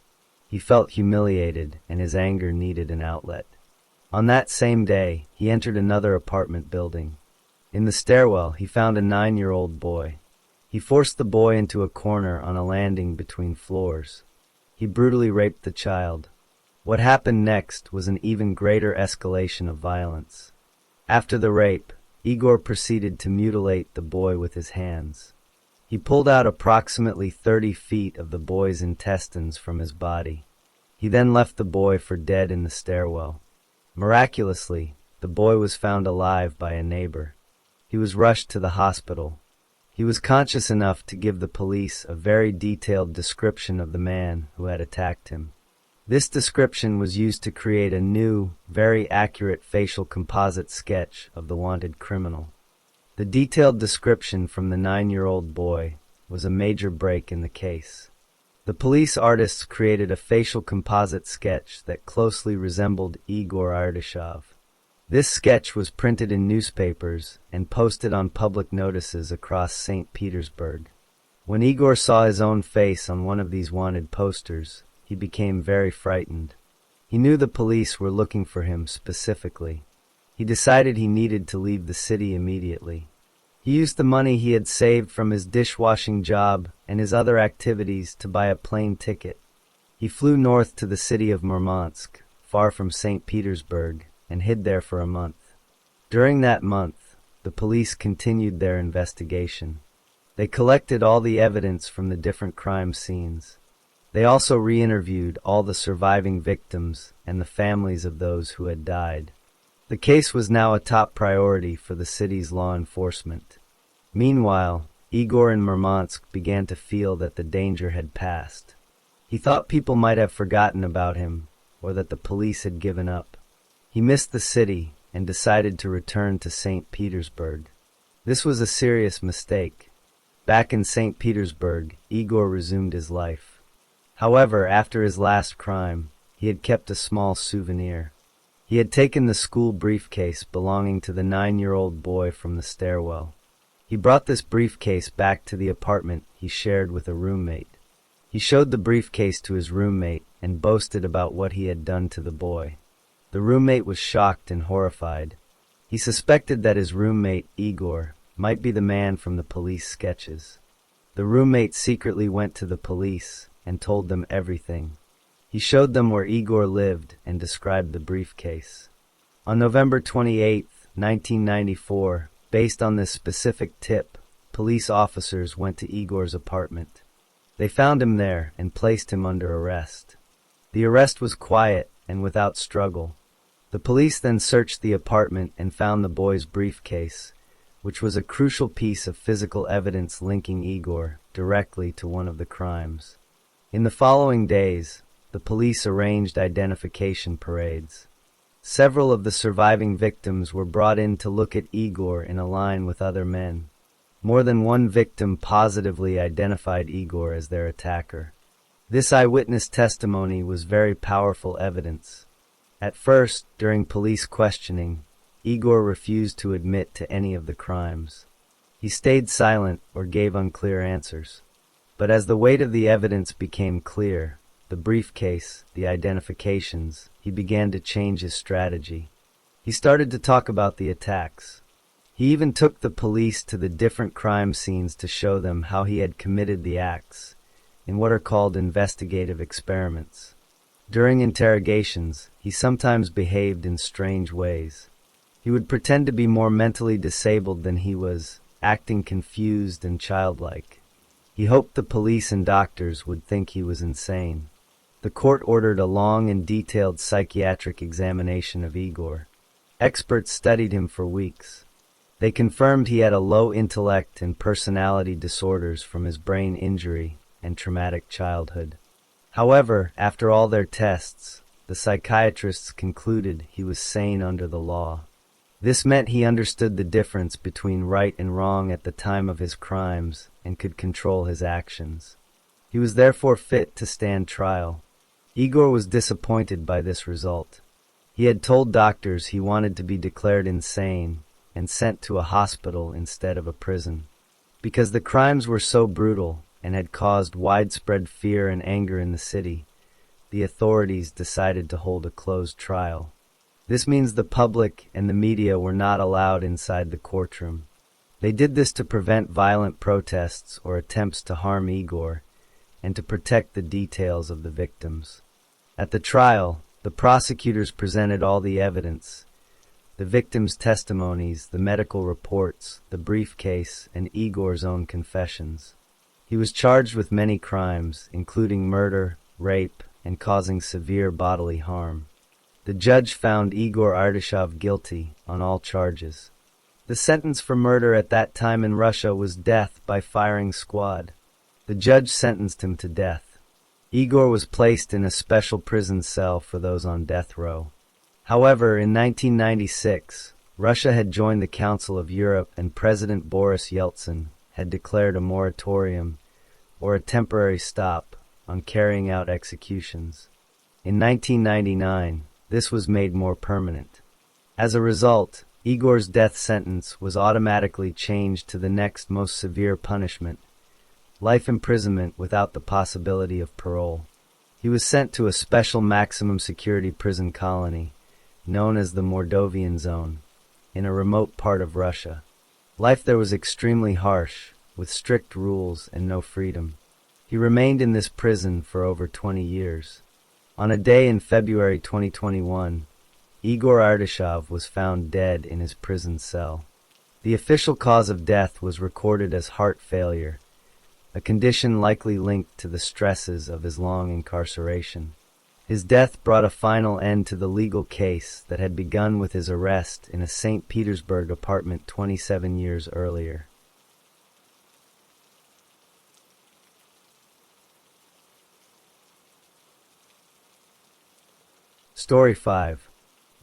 S1: He felt humiliated, and his anger needed an outlet. On that same day, he entered another apartment building. In the stairwell, he found a 9-year-old boy. He forced the boy into a corner on a landing between floors. He brutally raped the child. What happened next was an even greater escalation of violence. After the rape, Igor proceeded to mutilate the boy with his hands. He pulled out approximately 30 feet of the boy's intestines from his body. He then left the boy for dead in the stairwell. Miraculously, the boy was found alive by a neighbor. He was rushed to the hospital. He was conscious enough to give the police a very detailed description of the man who had attacked him. This description was used to create a new, very accurate facial composite sketch of the wanted criminal. The detailed description from the 9-year-old boy was a major break in the case. The police artists created a facial composite sketch that closely resembled Igor Ardashov. This sketch was printed in newspapers and posted on public notices across St. Petersburg. When Igor saw his own face on one of these wanted posters, he became very frightened. He knew the police were looking for him specifically. He decided he needed to leave the city immediately. He used the money he had saved from his dishwashing job and his other activities to buy a plane ticket. He flew north to the city of Murmansk, far from St. Petersburg, and hid there for a month. During that month, the police continued their investigation. They collected all the evidence from the different crime scenes. They also re-interviewed all the surviving victims and the families of those who had died. The case was now a top priority for the city's law enforcement. Meanwhile, Igor in Murmansk began to feel that the danger had passed. He thought people might have forgotten about him, or that the police had given up. He missed the city and decided to return to St. Petersburg. This was a serious mistake. Back in St. Petersburg, Igor resumed his life. However, after his last crime, he had kept a small souvenir. He had taken the school briefcase belonging to the 9-year-old boy from the stairwell. He brought this briefcase back to the apartment he shared with a roommate. He showed the briefcase to his roommate and boasted about what he had done to the boy. The roommate was shocked and horrified. He suspected that his roommate, Igor, might be the man from the police sketches. The roommate secretly went to the police and told them everything. He showed them where Igor lived and described the briefcase. On November 28, 1994, based on this specific tip, police officers went to Igor's apartment. They found him there and placed him under arrest. The arrest was quiet and without struggle. The police then searched the apartment and found the boy's briefcase, which was a crucial piece of physical evidence linking Igor directly to one of the crimes. In the following days, the police arranged identification parades. Several of the surviving victims were brought in to look at Igor in a line with other men. More than one victim positively identified Igor as their attacker. This eyewitness testimony was very powerful evidence. At first, during police questioning, Igor refused to admit to any of the crimes. He stayed silent or gave unclear answers. But as the weight of the evidence became clear, the briefcase, the identifications, he began to change his strategy. He started to talk about the attacks. He even took the police to the different crime scenes to show them how he had committed the acts, in what are called investigative experiments. During interrogations, he sometimes behaved in strange ways. He would pretend to be more mentally disabled than he was, acting confused and childlike. He hoped the police and doctors would think he was insane. The court ordered a long and detailed psychiatric examination of Igor. Experts studied him for weeks. They confirmed he had a low intellect and personality disorders from his brain injury and traumatic childhood. However, after all their tests, the psychiatrists concluded he was sane under the law. This meant he understood the difference between right and wrong at the time of his crimes and could control his actions. He was therefore fit to stand trial. Igor was disappointed by this result. He had told doctors he wanted to be declared insane and sent to a hospital instead of a prison. Because the crimes were so brutal and had caused widespread fear and anger in the city, the authorities decided to hold a closed trial. This means the public and the media were not allowed inside the courtroom. They did this to prevent violent protests or attempts to harm Igor, and to protect the details of the victims. At the trial, the prosecutors presented all the evidence: the victims' testimonies, the medical reports, the briefcase, and Igor's own confessions. He was charged with many crimes, including murder, rape, and causing severe bodily harm. The judge found Igor Ardashov guilty on all charges. The sentence for murder at that time in Russia was death by firing squad. The judge sentenced him to death. Igor was placed in a special prison cell for those on death row. However, in 1996, Russia had joined the Council of Europe, and President Boris Yeltsin had declared a moratorium, or a temporary stop, on carrying out executions. In 1999, this was made more permanent. As a result, Igor's death sentence was automatically changed to the next most severe punishment: life imprisonment without the possibility of parole. He was sent to a special maximum security prison colony, known as the Mordovian Zone, in a remote part of Russia. Life there was extremely harsh, with strict rules and no freedom. He remained in this prison for over 20 years. On a day in February 2021, Igor Ardashov was found dead in his prison cell. The official cause of death was recorded as heart failure, a condition likely linked to the stresses of his long incarceration. His death brought a final end to the legal case that had begun with his arrest in a St. Petersburg apartment 27 years earlier. Story 5.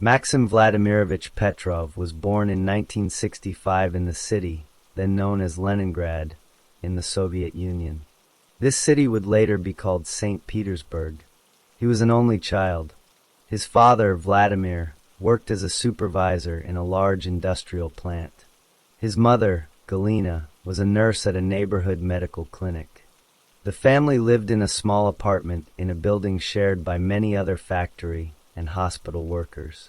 S1: Maxim Vladimirovich Petrov was born in 1965 in the city, then known as Leningrad, in the Soviet Union. This city would later be called St. Petersburg. He was an only child. His father, Vladimir, worked as a supervisor in a large industrial plant. His mother, Galina, was a nurse at a neighborhood medical clinic. The family lived in a small apartment in a building shared by many other factory and hospital workers.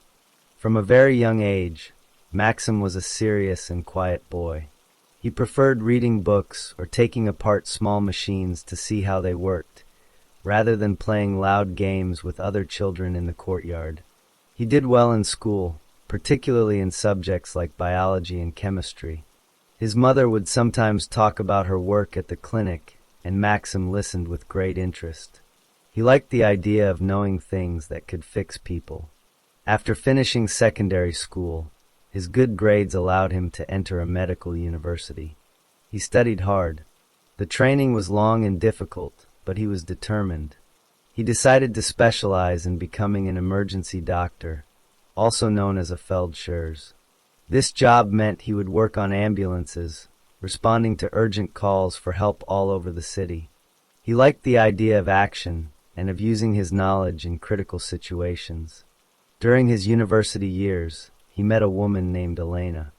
S1: From a very young age, Maxim was a serious and quiet boy. He preferred reading books or taking apart small machines to see how they worked, rather than playing loud games with other children in the courtyard. He did well in school, particularly in subjects like biology and chemistry. His mother would sometimes talk about her work at the clinic, and Maxim listened with great interest. He liked the idea of knowing things that could fix people. After finishing secondary school, his good grades allowed him to enter a medical university. He studied hard. The training was long and difficult, but he was determined. He decided to specialize in becoming an emergency doctor, also known as a Feldschirr. This job meant he would work on ambulances, responding to urgent calls for help all over the city. He liked the idea of action and of using his knowledge in critical situations. During his university years, he met a woman named Elena.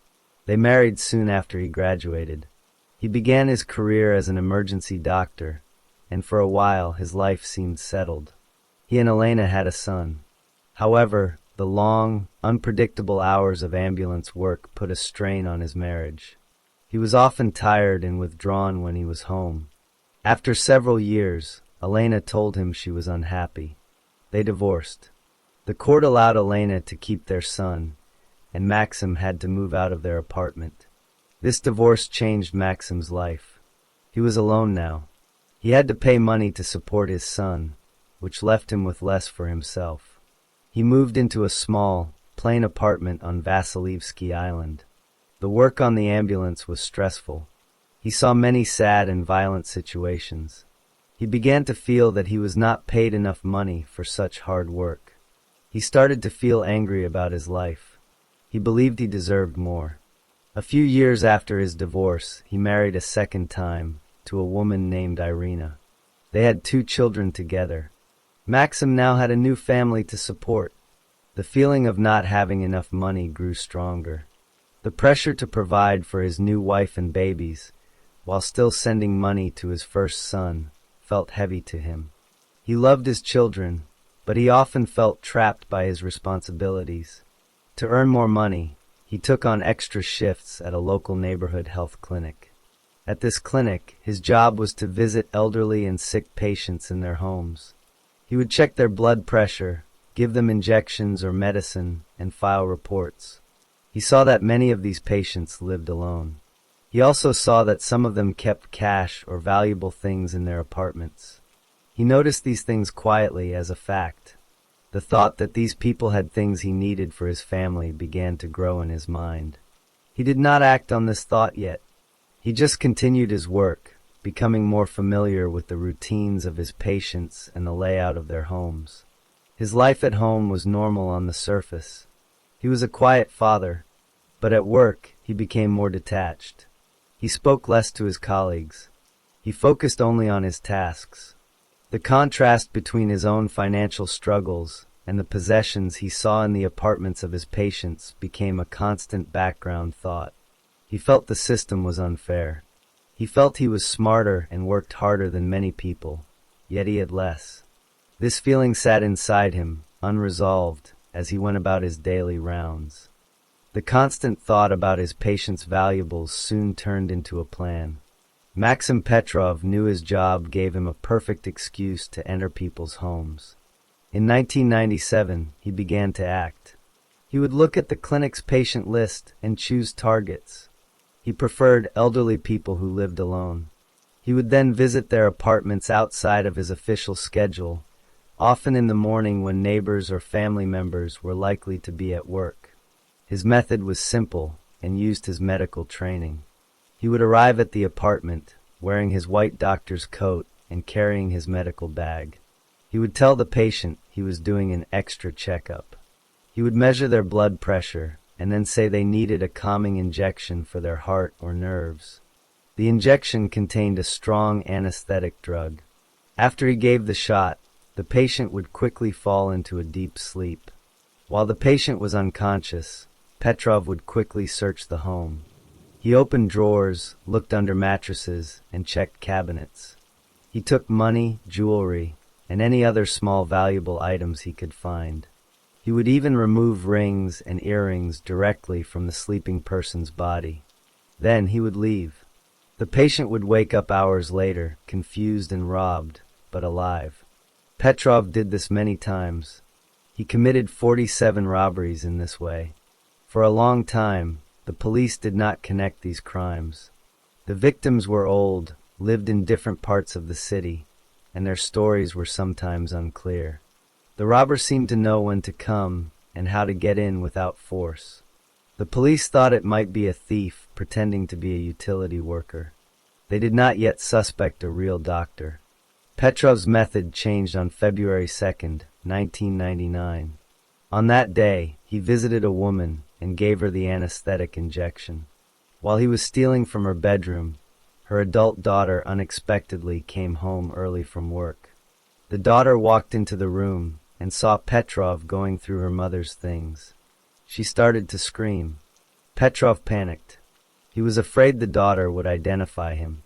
S1: They married soon after he graduated. He began his career as an emergency doctor, and for a while his life seemed settled. He and Elena had a son. However, the long, unpredictable hours of ambulance work put a strain on his marriage. He was often tired and withdrawn when he was home. After several years, Elena told him she was unhappy. They divorced. The court allowed Elena to keep their son, and Maxim had to move out of their apartment. This divorce changed Maxim's life. He was alone now. He had to pay money to support his son, which left him with less for himself. He moved into a small, plain apartment on Vasilievsky Island. The work on the ambulance was stressful. He saw many sad and violent situations. He began to feel that he was not paid enough money for such hard work. He started to feel angry about his life. He believed he deserved more. A few years after his divorce, he married a second time to a woman named Irina. They had 2 children together. Maxim now had a new family to support. The feeling of not having enough money grew stronger. The pressure to provide for his new wife and babies, while still sending money to his first son, felt heavy to him. He loved his children, but he often felt trapped by his responsibilities. To earn more money, he took on extra shifts at a local neighborhood health clinic. At this clinic, his job was to visit elderly and sick patients in their homes. He would check their blood pressure, give them injections or medicine, and file reports. He saw that many of these patients lived alone. He also saw that some of them kept cash or valuable things in their apartments. He noticed these things quietly as a fact. The thought that these people had things he needed for his family began to grow in his mind. He did not act on this thought yet. He just continued his work, becoming more familiar with the routines of his patients and the layout of their homes. His life at home was normal on the surface. He was a quiet father, but at work he became more detached. He spoke less to his colleagues. He focused only on his tasks. The contrast between his own financial struggles and the possessions he saw in the apartments of his patients became a constant background thought. He felt the system was unfair. He felt he was smarter and worked harder than many people, yet he had less. This feeling sat inside him, unresolved, as he went about his daily rounds. The constant thought about his patients' valuables soon turned into a plan. Maxim Petrov knew his job gave him a perfect excuse to enter people's homes. In 1997, he began to act. He would look at the clinic's patient list and choose targets. He preferred elderly people who lived alone. He would then visit their apartments outside of his official schedule, often in the morning when neighbors or family members were likely to be at work. His method was simple and used his medical training. He would arrive at the apartment, wearing his white doctor's coat and carrying his medical bag. He would tell the patient he was doing an extra checkup. He would measure their blood pressure and then say they needed a calming injection for their heart or nerves. The injection contained a strong anesthetic drug. After he gave the shot, the patient would quickly fall into a deep sleep. While the patient was unconscious, Petrov would quickly search the home. He opened drawers, looked under mattresses, and checked cabinets. He took money, jewelry, and any other small valuable items he could find. He would even remove rings and earrings directly from the sleeping person's body. Then he would leave. The patient would wake up hours later, confused and robbed, but alive. Petrov did this many times. He committed 47 robberies in this way. For a long time, the police did not connect these crimes. The victims were old, lived in different parts of the city, and their stories were sometimes unclear. The robber seemed to know when to come and how to get in without force. The police thought it might be a thief pretending to be a utility worker. They did not yet suspect a real doctor. Petrov's method changed on February 2nd, 1999. On that day, he visited a woman and gave her the anesthetic injection. While he was stealing from her bedroom, her adult daughter unexpectedly came home early from work. The daughter walked into the room and saw Petrov going through her mother's things. She started to scream. Petrov panicked. He was afraid the daughter would identify him.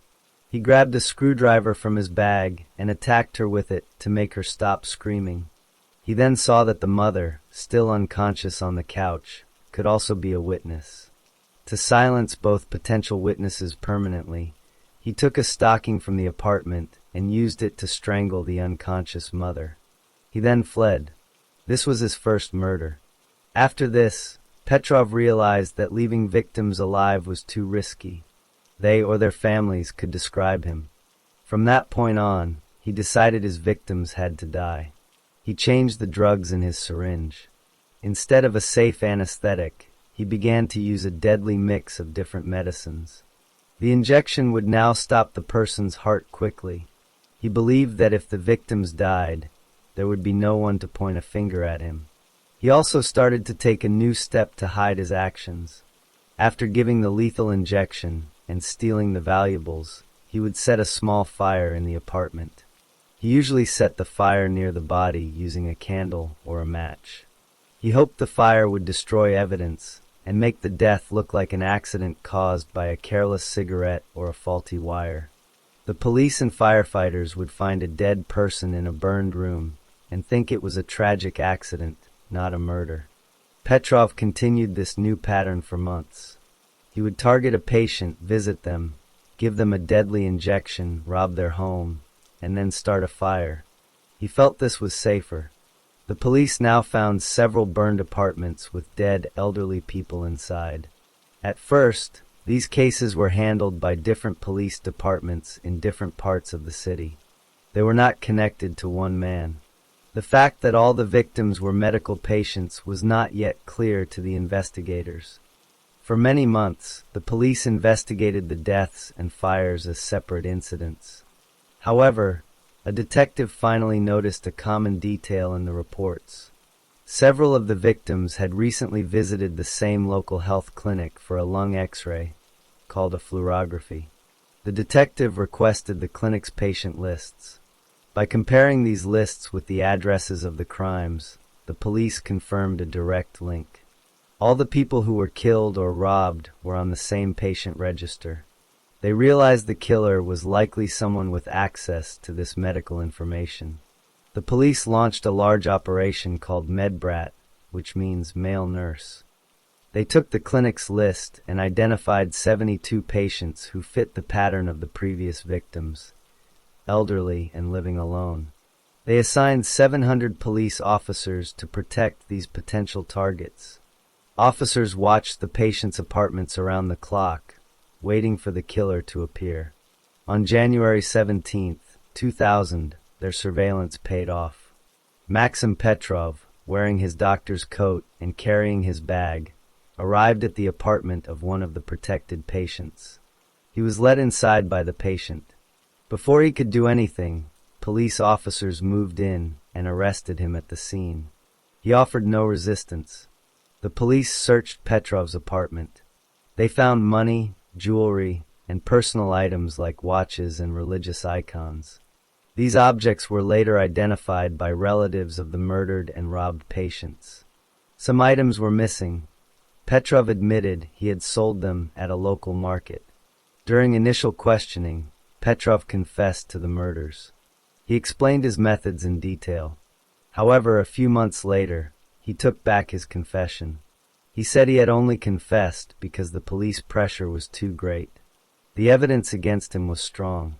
S1: He grabbed a screwdriver from his bag and attacked her with it to make her stop screaming. He then saw that the mother, still unconscious on the couch, could also be a witness. To silence both potential witnesses permanently, he took a stocking from the apartment and used it to strangle the unconscious mother. He then fled. This was his first murder. After this, Petrov realized that leaving victims alive was too risky. They or their families could describe him. From that point on, he decided his victims had to die. He changed the drugs in his syringe. Instead of a safe anesthetic, he began to use a deadly mix of different medicines. The injection would now stop the person's heart quickly. He believed that if the victims died, there would be no one to point a finger at him. He also started to take a new step to hide his actions. After giving the lethal injection and stealing the valuables, he would set a small fire in the apartment. He usually set the fire near the body using a candle or a match. He hoped the fire would destroy evidence and make the death look like an accident caused by a careless cigarette or a faulty wire. The police and firefighters would find a dead person in a burned room and think it was a tragic accident, not a murder. Petrov continued this new pattern for months. He would target a patient, visit them, give them a deadly injection, rob their home, and then start a fire. He felt this was safer. The police now found several burned apartments with dead, elderly people inside. At first, these cases were handled by different police departments in different parts of the city. They were not connected to one man. The fact that all the victims were medical patients was not yet clear to the investigators. For many months, the police investigated the deaths and fires as separate incidents. However, a detective finally noticed a common detail in the reports. Several of the victims had recently visited the same local health clinic for a lung X-ray, called a fluorography. The detective requested the clinic's patient lists. By comparing these lists with the addresses of the crimes, the police confirmed a direct link. All the people who were killed or robbed were on the same patient register. They realized the killer was likely someone with access to this medical information. The police launched a large operation called Medbrat, which means male nurse. They took the clinic's list and identified 72 patients who fit the pattern of the previous victims, elderly and living alone. They assigned 700 police officers to protect these potential targets. Officers watched the patients' apartments around the clock, waiting for the killer to appear. On January 17, 2000, their surveillance paid off. Maxim Petrov, wearing his doctor's coat and carrying his bag, arrived at the apartment of one of the protected patients. He was led inside by the patient. Before he could do anything, police officers moved in and arrested him at the scene. He offered no resistance. The police searched Petrov's apartment. They found money, jewelry, and personal items like watches and religious icons. These objects were later identified by relatives of the murdered and robbed patients. Some items were missing. Petrov admitted he had sold them at a local market. During initial questioning, Petrov confessed to the murders. He explained his methods in detail. However, a few months later, he took back his confession. He said he had only confessed because the police pressure was too great. The evidence against him was strong.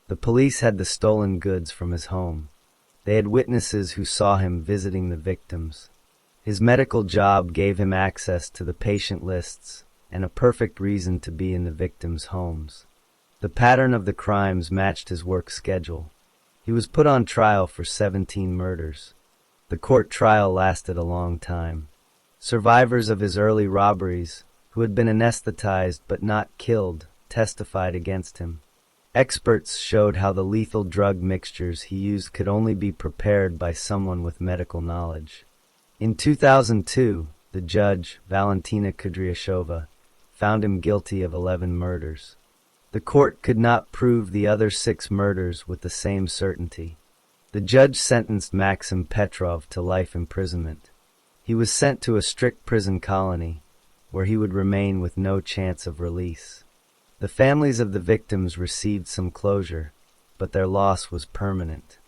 S1: The police had the stolen goods from his home. They had witnesses who saw him visiting the victims. His medical job gave him access to the patient lists and a perfect reason to be in the victims' homes. The pattern of the crimes matched his work schedule. He was put on trial for 17 murders. The court trial lasted a long time. Survivors of his early robberies, who had been anesthetized but not killed, testified against him. Experts showed how the lethal drug mixtures he used could only be prepared by someone with medical knowledge. In 2002, the judge, Valentina Kudryashova, found him guilty of 11 murders. The court could not prove the other 6 murders with the same certainty. The judge sentenced Maxim Petrov to life imprisonment. He was sent to a strict prison colony, where he would remain with no chance of release. The families of the victims received some closure, but their loss was permanent.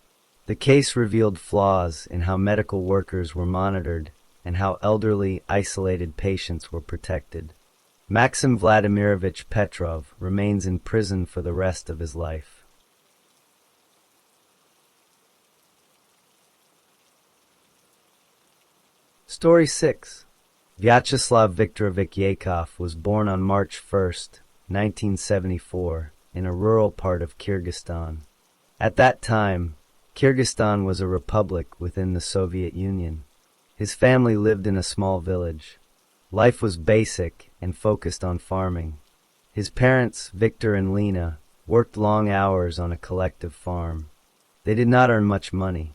S1: The case revealed flaws in how medical workers were monitored and how elderly, isolated patients were protected. Maxim Vladimirovich Petrov remains in prison for the rest of his life. Story 6. Vyacheslav Viktorovich Yakov was born on March 1, 1974, in a rural part of Kyrgyzstan. At that time, Kyrgyzstan was a republic within the Soviet Union. His family lived in a small village. Life was basic and focused on farming. His parents, Viktor and Lena, worked long hours on a collective farm. They did not earn much money.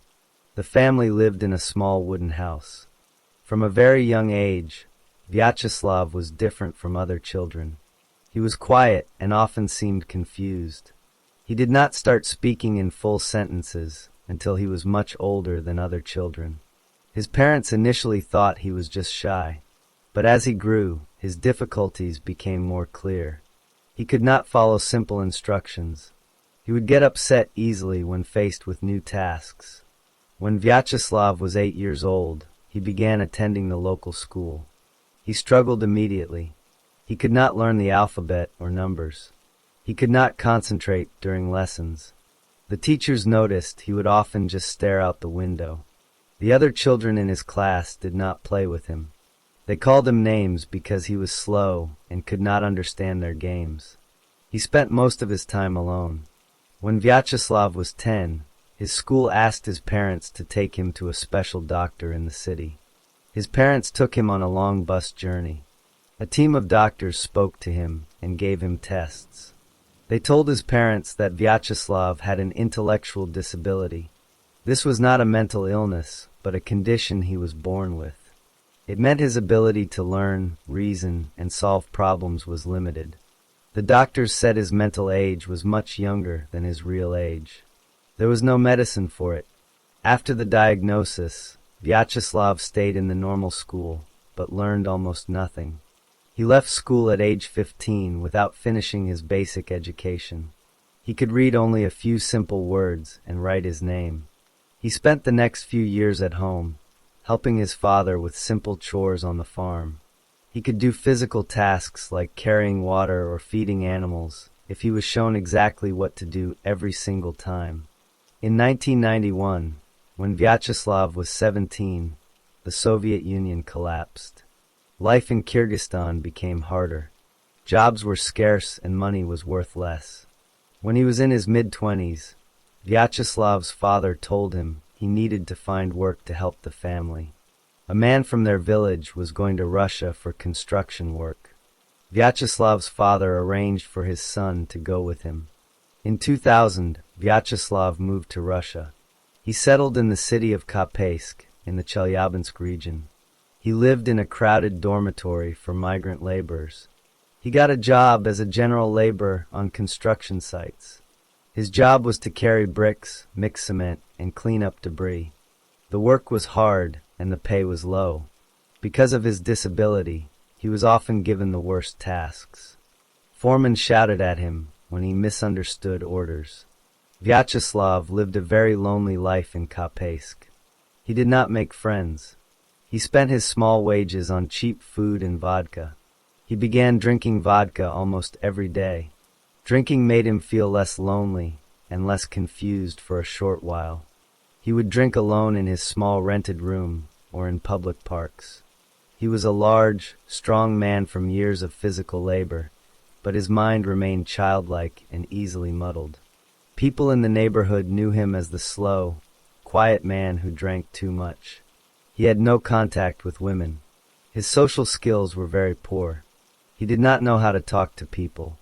S1: The family lived in a small wooden house. From a very young age, Vyacheslav was different from other children. He was quiet and often seemed confused. He did not start speaking in full sentences until he was much older than other children. His parents initially thought he was just shy, but as he grew, his difficulties became more clear. He could not follow simple instructions. He would get upset easily when faced with new tasks. When Vyacheslav was 8 years old, he began attending the local school. He struggled immediately. He could not learn the alphabet or numbers. He could not concentrate during lessons. The teachers noticed he would often just stare out the window. The other children in his class did not play with him. They called him names because he was slow and could not understand their games. He spent most of his time alone. When Vyacheslav was 10, his school asked his parents to take him to a special doctor in the city. His parents took him on a long bus journey. A team of doctors spoke to him and gave him tests. They told his parents that Vyacheslav had an intellectual disability. This was not a mental illness, but a condition he was born with. It meant his ability to learn, reason, and solve problems was limited. The doctors said his mental age was much younger than his real age. There was no medicine for it. After the diagnosis, Vyacheslav stayed in the normal school, but learned almost nothing. He left school at age 15 without finishing his basic education. He could read only a few simple words and write his name. He spent the next few years at home, helping his father with simple chores on the farm. He could do physical tasks like carrying water or feeding animals if he was shown exactly what to do every single time. In 1991, when Vyacheslav was 17, the Soviet Union collapsed. Life in Kyrgyzstan became harder. Jobs were scarce and money was worth less. When he was in his mid-20s, Vyacheslav's father told him he needed to find work to help the family. A man from their village was going to Russia for construction work. Vyacheslav's father arranged for his son to go with him. In 2000, Vyacheslav moved to Russia. He settled in the city of Kapaysk in the Chelyabinsk region. He lived in a crowded dormitory for migrant laborers. He got a job as a general laborer on construction sites. His job was to carry bricks, mix cement, and clean up debris. The work was hard and the pay was low. Because of his disability, he was often given the worst tasks. Foremen shouted at him when he misunderstood orders. Vyacheslav lived a very lonely life in Kapaysk. He did not make friends. He spent his small wages on cheap food and vodka. He began drinking vodka almost every day. Drinking made him feel less lonely and less confused for a short while. He would drink alone in his small rented room or in public parks. He was a large, strong man from years of physical labor, but his mind remained childlike and easily muddled. People in the neighborhood knew him as the slow, quiet man who drank too much. He had no contact with women. His social skills were very poor. He did not know how to talk to people.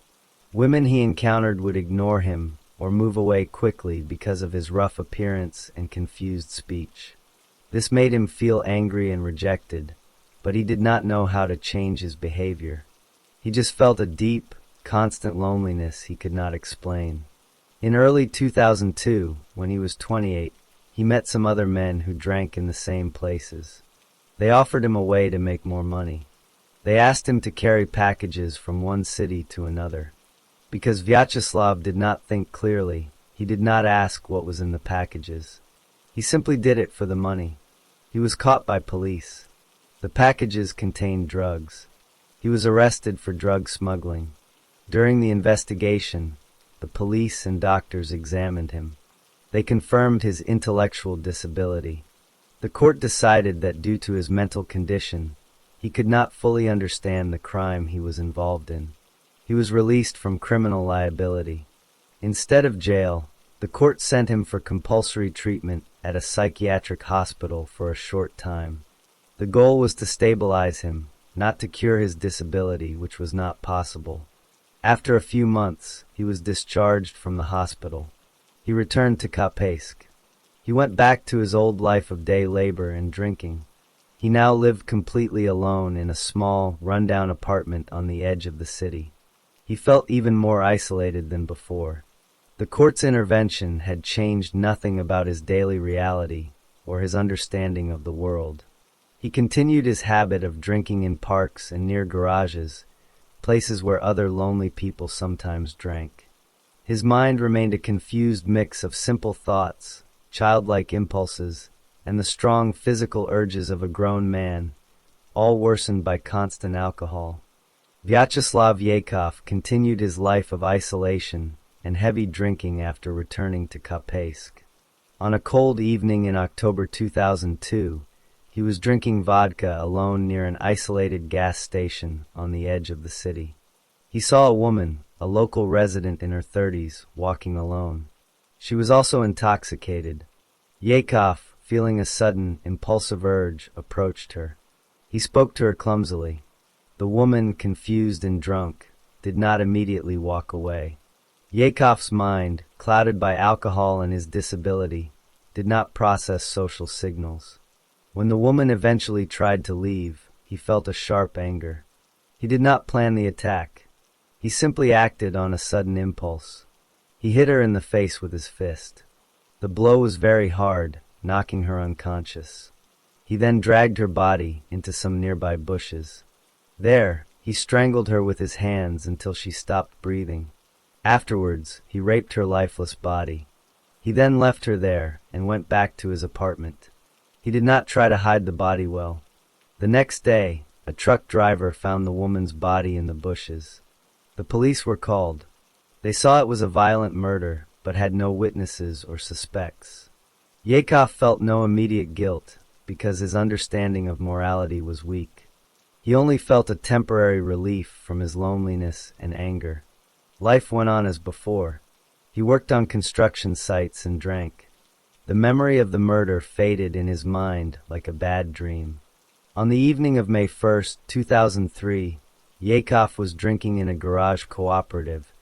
S1: Women he encountered would ignore him or move away quickly because of his rough appearance and confused speech. This made him feel angry and rejected, but he did not know how to change his behavior. He just felt a deep, constant loneliness he could not explain. In early 2002, when he was 28, he met some other men who drank in the same places. They offered him a way to make more money. They asked him to carry packages from one city to another. Because Vyacheslav did not think clearly, he did not ask what was in the packages. He simply did it for the money. He was caught by police. The packages contained drugs. He was arrested for drug smuggling. During the investigation, the police and doctors examined him. They confirmed his intellectual disability. The court decided that due to his mental condition, he could not fully understand the crime he was involved in. He was released from criminal liability. Instead of jail, the court sent him for compulsory treatment at a psychiatric hospital for a short time. The goal was to stabilize him, not to cure his disability, which was not possible. After a few months, he was discharged from the hospital. He returned to Kapaysk. He went back to his old life of day labor and drinking. He now lived completely alone in a small, rundown apartment on the edge of the city. He felt even more isolated than before. The court's intervention had changed nothing about his daily reality or his understanding of the world. He continued his habit of drinking in parks and near garages, places where other lonely people sometimes drank. His mind remained a confused mix of simple thoughts, childlike impulses, and the strong physical urges of a grown man, all worsened by constant alcohol. Vyacheslav Yakov continued his life of isolation and heavy drinking after returning to Kapaysk. On a cold evening in October 2002, he was drinking vodka alone near an isolated gas station on the edge of the city. He saw a woman, a local resident in her 30s, walking alone. She was also intoxicated. Yakov, feeling a sudden, impulsive urge, approached her. He spoke to her clumsily. The woman, confused and drunk, did not immediately walk away. Yakov's mind, clouded by alcohol and his disability, did not process social signals. When the woman eventually tried to leave, he felt a sharp anger. He did not plan the attack. He simply acted on a sudden impulse. He hit her in the face with his fist. The blow was very hard, knocking her unconscious. He then dragged her body into some nearby bushes. There, he strangled her with his hands until she stopped breathing. Afterwards, he raped her lifeless body. He then left her there and went back to his apartment. He did not try to hide the body well. The next day, a truck driver found the woman's body in the bushes. The police were called. They saw it was a violent murder, but had no witnesses or suspects. Yakov felt no immediate guilt because his understanding of morality was weak. He only felt a temporary relief from his loneliness and anger. Life went on as before. He worked on construction sites and drank. The memory of the murder faded in his mind like a bad dream. On the evening of May 1st, 2003, Yakov was drinking in a garage cooperative,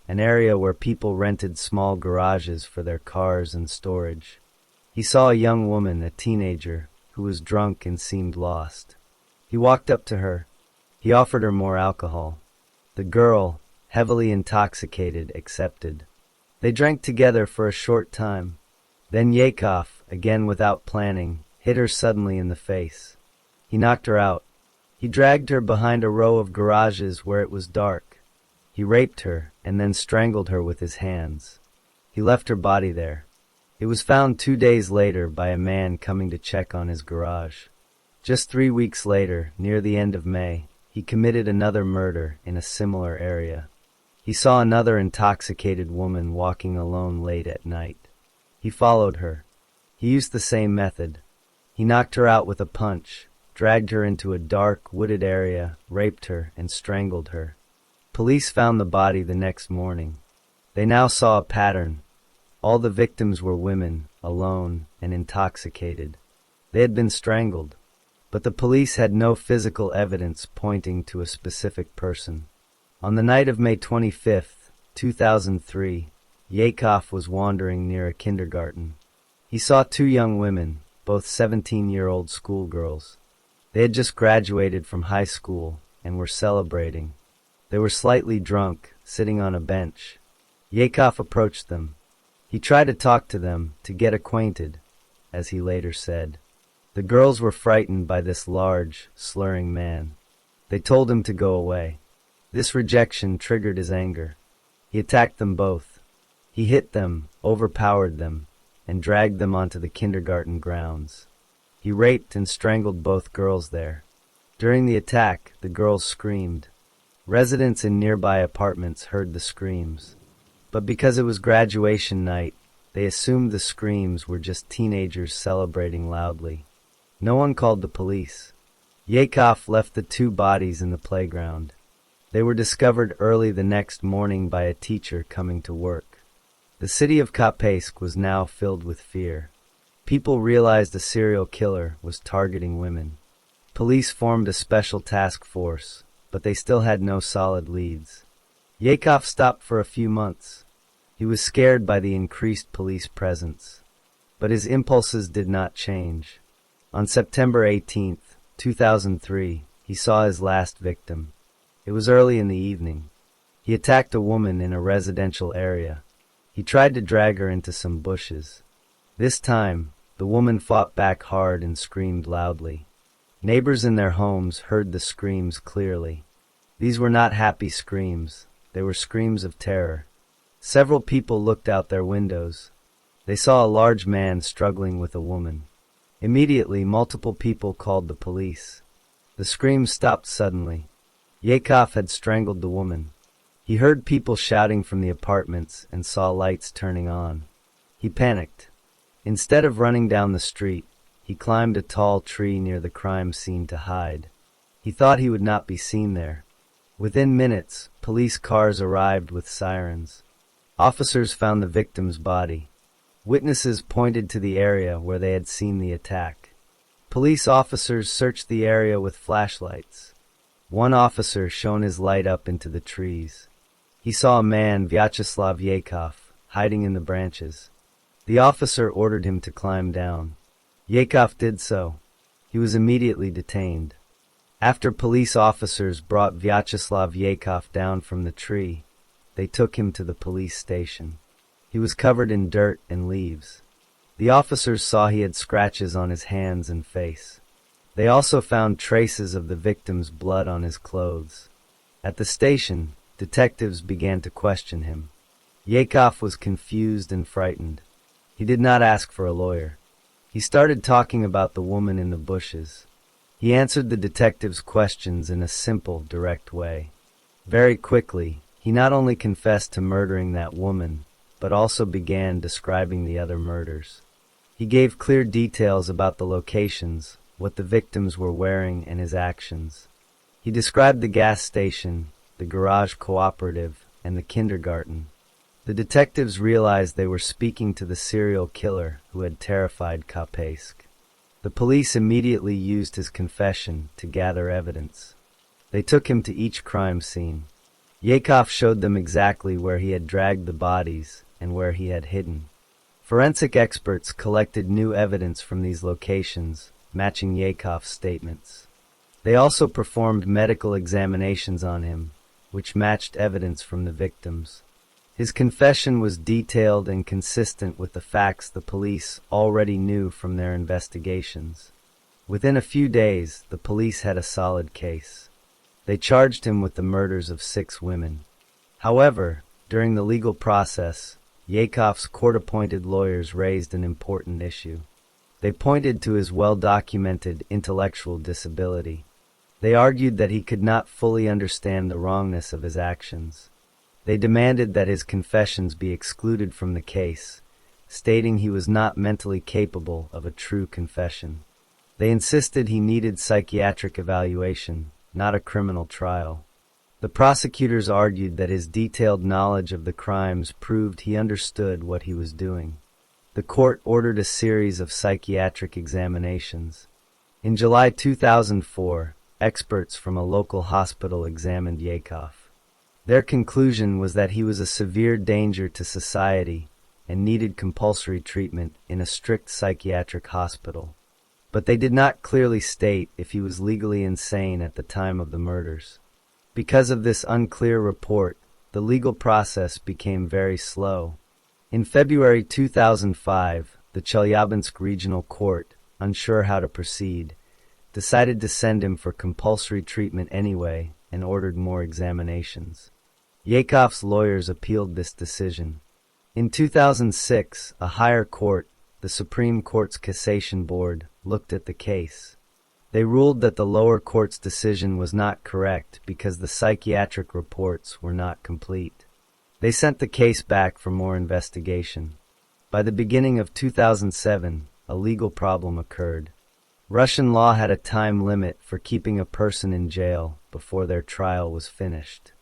S1: an area where people rented small garages for their cars and storage. He saw a young woman, a teenager, who was drunk and seemed lost. He walked up to her. He offered her more alcohol. The girl, heavily intoxicated, accepted. They drank together for a short time. Then Yakov, again without planning, hit her suddenly in the face. He knocked her out. He dragged her behind a row of garages where it was dark. He raped her and then strangled her with his hands. He left her body there. It was found 2 days later by a man coming to check on his garage. Just 3 weeks later, near the end of May, he committed another murder in a similar area. He saw another intoxicated woman walking alone late at night. He followed her. He used the same method. He knocked her out with a punch, dragged her into a dark, wooded area, raped her, and strangled her. Police found the body the next morning. They now saw a pattern. All the victims were women, alone, and intoxicated. They had been strangled. But the police had no physical evidence pointing to a specific person. On the night of May 25th, 2003, Yakov was wandering near a kindergarten. He saw 2 young women, both 17-year-old schoolgirls. They had just graduated from high school and were celebrating. They were slightly drunk, sitting on a bench. Yakov approached them. He tried to talk to them, to get acquainted, as he later said. The girls were frightened by this large, slurring man. They told him to go away. This rejection triggered his anger. He attacked them both. He hit them, overpowered them, and dragged them onto the kindergarten grounds. He raped and strangled both girls there. During the attack, the girls screamed. Residents in nearby apartments heard the screams. But because it was graduation night, they assumed the screams were just teenagers celebrating loudly. No one called the police. Yakov left the 2 bodies in the playground. They were discovered early the next morning by a teacher coming to work. The city of Kapaysk was now filled with fear. People realized a serial killer was targeting women. Police formed a special task force, but they still had no solid leads. Yakov stopped for a few months. He was scared by the increased police presence. But his impulses did not change. On September 18th, 2003, he saw his last victim. It was early in the evening. He attacked a woman in a residential area. He tried to drag her into some bushes. This time, the woman fought back hard and screamed loudly. Neighbors in their homes heard the screams clearly. These were not happy screams. They were screams of terror. Several people looked out their windows. They saw a large man struggling with a woman. Immediately, multiple people called the police. The screams stopped suddenly. Yakov had strangled the woman. He heard people shouting from the apartments and saw lights turning on. He panicked. Instead of running down the street, he climbed a tall tree near the crime scene to hide. He thought he would not be seen there. Within minutes, police cars arrived with sirens. Officers found the victim's body. Witnesses pointed to the area where they had seen the attack. Police officers searched the area with flashlights. One officer shone his light up into the trees. He saw a man, Vyacheslav Yakov, hiding in the branches. The officer ordered him to climb down. Yakov did so. He was immediately detained. After police officers brought Vyacheslav Yakov down from the tree, they took him to the police station. He was covered in dirt and leaves. The officers saw he had scratches on his hands and face. They also found traces of the victim's blood on his clothes. At the station, detectives began to question him. Yakov was confused and frightened. He did not ask for a lawyer. He started talking about the woman in the bushes. He answered the detectives' questions in a simple, direct way. Very quickly, he not only confessed to murdering that woman, but also began describing the other murders. He gave clear details about the locations, what the victims were wearing, and his actions. He described the gas station, the garage cooperative, and the kindergarten. The detectives realized they were speaking to the serial killer who had terrified Kapeysk. The police immediately used his confession to gather evidence. They took him to each crime scene. Yakov showed them exactly where he had dragged the bodies and where he had hidden. Forensic experts collected new evidence from these locations, matching Yakov's statements. They also performed medical examinations on him, which matched evidence from the victims. His confession was detailed and consistent with the facts the police already knew from their investigations. Within a few days, the police had a solid case. They charged him with the murders of 6 women. However, during the legal process, Yakov's court-appointed lawyers raised an important issue. They pointed to his well-documented intellectual disability. They argued that he could not fully understand the wrongness of his actions. They demanded that his confessions be excluded from the case, stating he was not mentally capable of a true confession. They insisted he needed psychiatric evaluation, not a criminal trial. The prosecutors argued that his detailed knowledge of the crimes proved he understood what he was doing. The court ordered a series of psychiatric examinations. In July 2004, experts from a local hospital examined Yakov. Their conclusion was that he was a severe danger to society and needed compulsory treatment in a strict psychiatric hospital. But they did not clearly state if he was legally insane at the time of the murders. Because of this unclear report, the legal process became very slow. In February 2005, the Chelyabinsk Regional Court, unsure how to proceed, decided to send him for compulsory treatment anyway and ordered more examinations. Yakov's lawyers appealed this decision. In 2006, a higher court, the Supreme Court's Cassation Board, looked at the case. They ruled that the lower court's decision was not correct because the psychiatric reports were not complete. They sent the case back for more investigation. By the beginning of 2007, a legal problem occurred. Russian law had a time limit for keeping a person in jail before their trial was finished.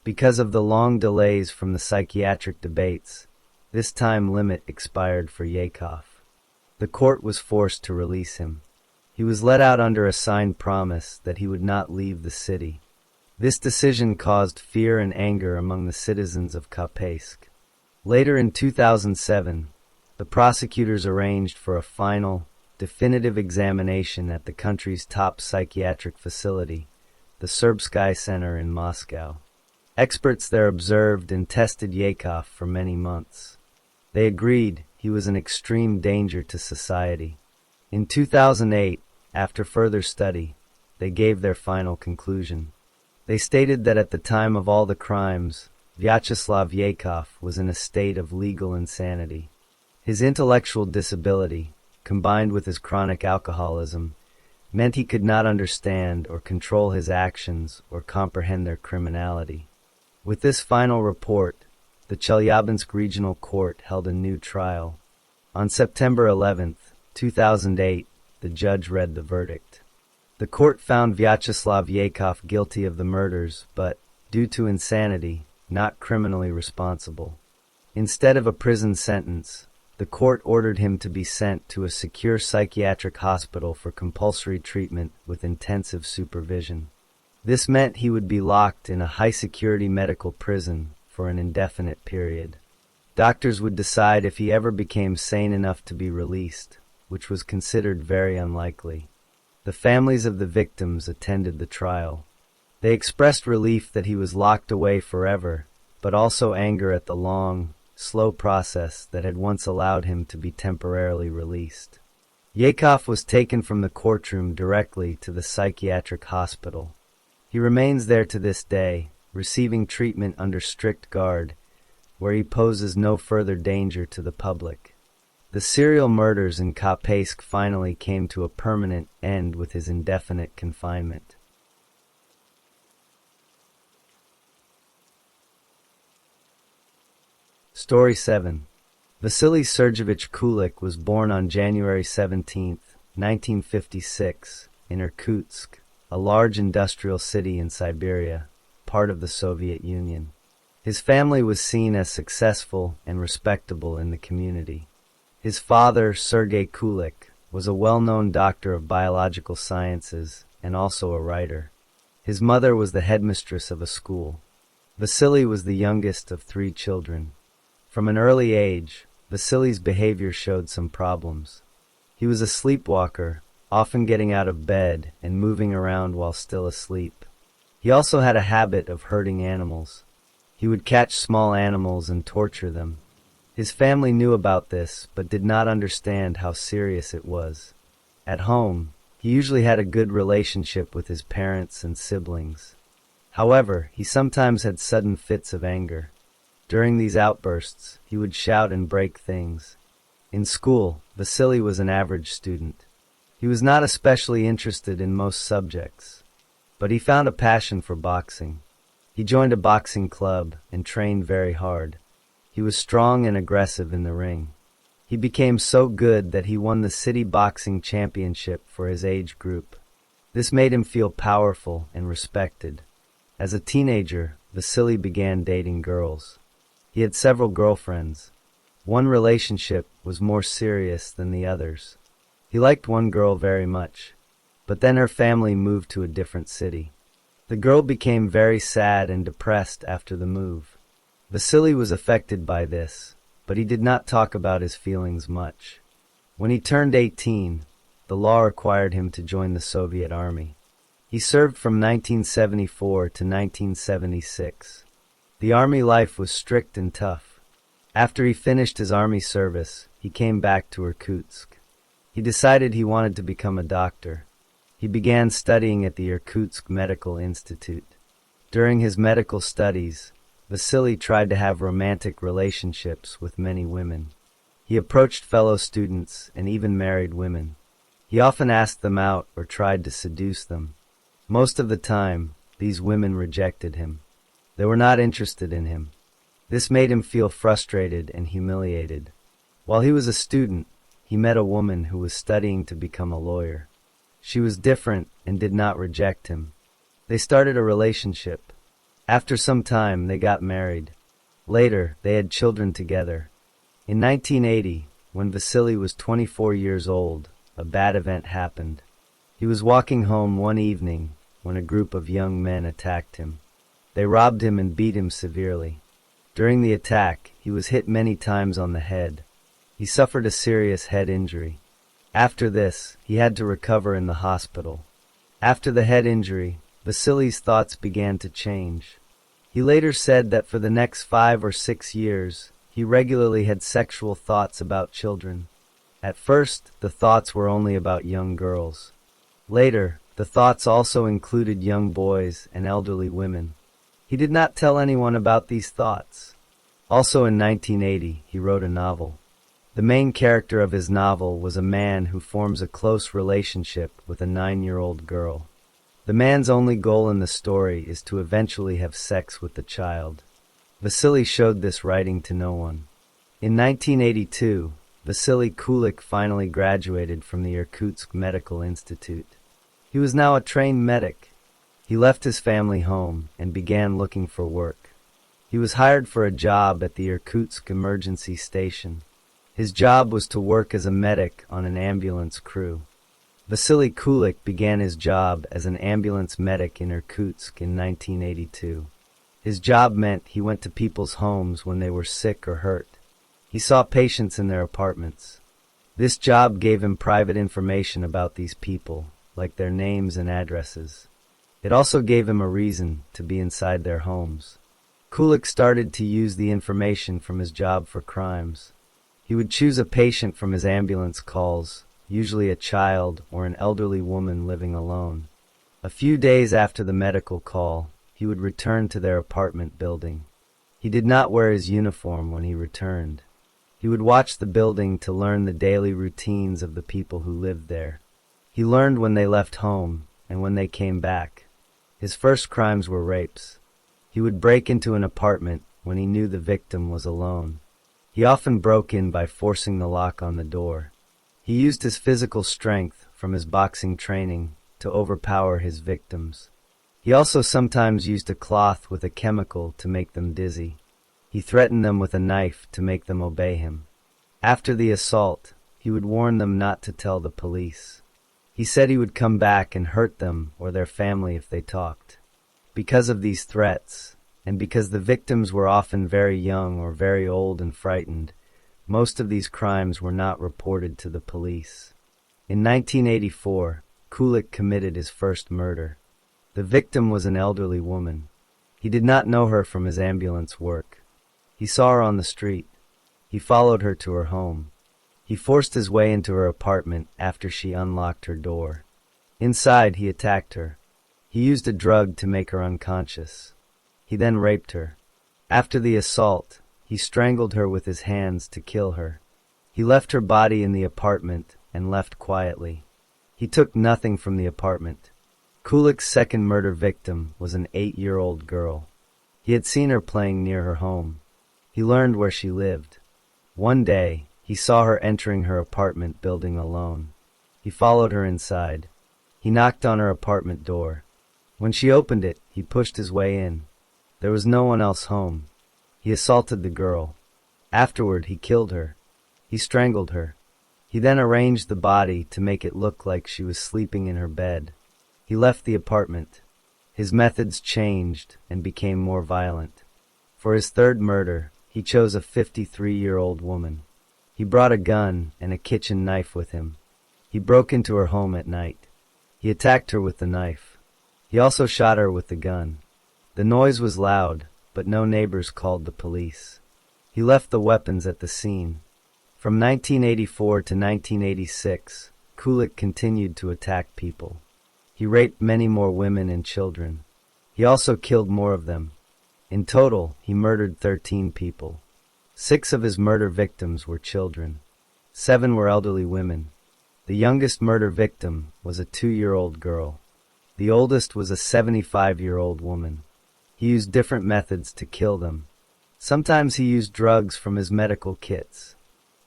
S1: Because of the long delays from the psychiatric debates, this time limit expired for Yakov. The court was forced to release him. He was let out under a signed promise that he would not leave the city. This decision caused fear and anger among the citizens of Kapeysk. Later in 2007, the prosecutors arranged for a final, definitive examination at the country's top psychiatric facility, the Serbsky Center in Moscow. Experts there observed and tested Yakov for many months. They agreed he was an extreme danger to society. In 2008, after further study, they gave their final conclusion. They stated that at the time of all the crimes, Vyacheslav Yakov was in a state of legal insanity. His intellectual disability, combined with his chronic alcoholism, meant he could not understand or control his actions or comprehend their criminality. With this final report, the Chelyabinsk Regional Court held a new trial. On September 11, 2008, the judge read the verdict. The court found Vyacheslav Yakov guilty of the murders, but, due to insanity, not criminally responsible. Instead of a prison sentence, the court ordered him to be sent to a secure psychiatric hospital for compulsory treatment with intensive supervision. This meant he would be locked in a high-security medical prison for an indefinite period. Doctors would decide if he ever became sane enough to be released, which was considered very unlikely. The families of the victims attended the trial. They expressed relief that he was locked away forever, but also anger at the long, slow process that had once allowed him to be temporarily released. Yakov was taken from the courtroom directly to the psychiatric hospital. He remains there to this day, receiving treatment under strict guard, where he poses no further danger to the public. The serial murders in Kapaysk finally came to a permanent end with his indefinite confinement. Story 7. Vasily Sergeyevich Kulik was born on January 17, 1956, in Irkutsk, a large industrial city in Siberia, part of the Soviet Union. His family was seen as successful and respectable in the community. His father, Sergei Kulik, was a well-known doctor of biological sciences and also a writer. His mother was the headmistress of a school. Vasily was the youngest of 3 children. From an early age, Vasily's behavior showed some problems. He was a sleepwalker, often getting out of bed and moving around while still asleep. He also had a habit of hurting animals. He would catch small animals and torture them. His family knew about this, but did not understand how serious it was. At home, he usually had a good relationship with his parents and siblings. However, he sometimes had sudden fits of anger. During these outbursts, he would shout and break things. In school, Vasily was an average student. He was not especially interested in most subjects, but he found a passion for boxing. He joined a boxing club and trained very hard. He was strong and aggressive in the ring. He became so good that he won the city boxing championship for his age group. This made him feel powerful and respected. As a teenager, Vasily began dating girls. He had several girlfriends. One relationship was more serious than the others. He liked one girl very much, but then her family moved to a different city. The girl became very sad and depressed after the move. Vasily was affected by this, but he did not talk about his feelings much. When he turned 18, the law required him to join the Soviet Army. He served from 1974 to 1976. The army life was strict and tough. After he finished his army service, he came back to Irkutsk. He decided he wanted to become a doctor. He began studying at the Irkutsk Medical Institute. During his medical studies, Vasily tried to have romantic relationships with many women. He approached fellow students and even married women. He often asked them out or tried to seduce them. Most of the time, these women rejected him. They were not interested in him. This made him feel frustrated and humiliated. While he was a student, he met a woman who was studying to become a lawyer. She was different and did not reject him. They started a relationship. After some time, they got married. Later, they had children together. In 1980, when Vasily was 24 years old, a bad event happened. He was walking home one evening when a group of young men attacked him. They robbed him and beat him severely. During the attack, he was hit many times on the head. He suffered a serious head injury. After this, he had to recover in the hospital. After the head injury, Vasily's thoughts began to change. He later said that for the next 5 or 6 years, he regularly had sexual thoughts about children. At first, the thoughts were only about young girls. Later, the thoughts also included young boys and elderly women. He did not tell anyone about these thoughts. Also in 1980, he wrote a novel. The main character of his novel was a man who forms a close relationship with a 9-year-old girl. The man's only goal in the story is to eventually have sex with the child. Vasily showed this writing to no one. In 1982, Vasily Kulik finally graduated from the Irkutsk Medical Institute. He was now a trained medic. He left his family home and began looking for work. He was hired for a job at the Irkutsk emergency station. His job was to work as a medic on an ambulance crew. Vasily Kulik began his job as an ambulance medic in Irkutsk in 1982. His job meant he went to people's homes when they were sick or hurt. He saw patients in their apartments. This job gave him private information about these people, like their names and addresses. It also gave him a reason to be inside their homes. Kulik started to use the information from his job for crimes. He would choose a patient from his ambulance calls, usually a child or an elderly woman living alone. A few days after the medical call, he would return to their apartment building. He did not wear his uniform when he returned. He would watch the building to learn the daily routines of the people who lived there. He learned when they left home and when they came back. His first crimes were rapes. He would break into an apartment when he knew the victim was alone. He often broke in by forcing the lock on the door. He used his physical strength from his boxing training to overpower his victims. He also sometimes used a cloth with a chemical to make them dizzy. He threatened them with a knife to make them obey him. After the assault, he would warn them not to tell the police. He said he would come back and hurt them or their family if they talked. Because of these threats, and because the victims were often very young or very old and frightened, most of these crimes were not reported to the police. In 1984, Kulik committed his first murder. The victim was an elderly woman. He did not know her from his ambulance work. He saw her on the street. He followed her to her home. He forced his way into her apartment after she unlocked her door. Inside, he attacked her. He used a drug to make her unconscious. He then raped her. After the assault, he strangled her with his hands to kill her. He left her body in the apartment and left quietly. He took nothing from the apartment. Kulik's second murder victim was an 8-year-old girl. He had seen her playing near her home. He learned where she lived. One day, he saw her entering her apartment building alone. He followed her inside. He knocked on her apartment door. When she opened it, he pushed his way in. There was no one else home. He assaulted the girl. Afterward, he killed her. He strangled her. He then arranged the body to make it look like she was sleeping in her bed. He left the apartment. His methods changed and became more violent. For his third murder, he chose a 53-year-old woman. He brought a gun and a kitchen knife with him. He broke into her home at night. He attacked her with the knife. He also shot her with the gun. The noise was loud, but no neighbors called the police. He left the weapons at the scene. From 1984 to 1986, Kulik continued to attack people. He raped many more women and children. He also killed more of them. In total, he murdered 13 people. 6 of his murder victims were children. 7 were elderly women. The youngest murder victim was a 2-year-old girl. The oldest was a 75-year-old woman. He used different methods to kill them. Sometimes he used drugs from his medical kits.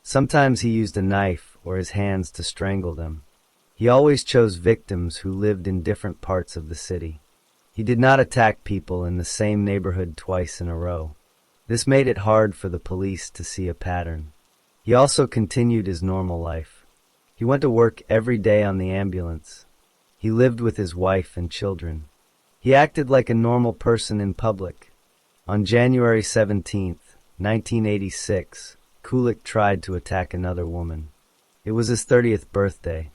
S1: Sometimes he used a knife or his hands to strangle them. He always chose victims who lived in different parts of the city. He did not attack people in the same neighborhood twice in a row. This made it hard for the police to see a pattern. He also continued his normal life. He went to work every day on the ambulance. He lived with his wife and children. He acted like a normal person in public. On January 17, 1986, Kulik tried to attack another woman. It was his 30th birthday.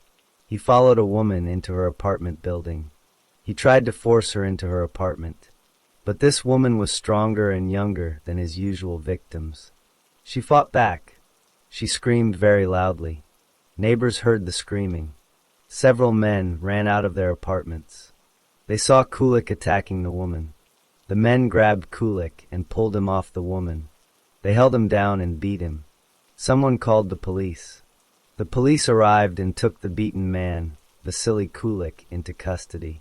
S1: He followed a woman into her apartment building. He tried to force her into her apartment. But this woman was stronger and younger than his usual victims. She fought back. She screamed very loudly. Neighbors heard the screaming. Several men ran out of their apartments. They saw Kulik attacking the woman. The men grabbed Kulik and pulled him off the woman. They held him down and beat him. Someone called the police. The police arrived and took the beaten man, Vasily Kulik, into custody.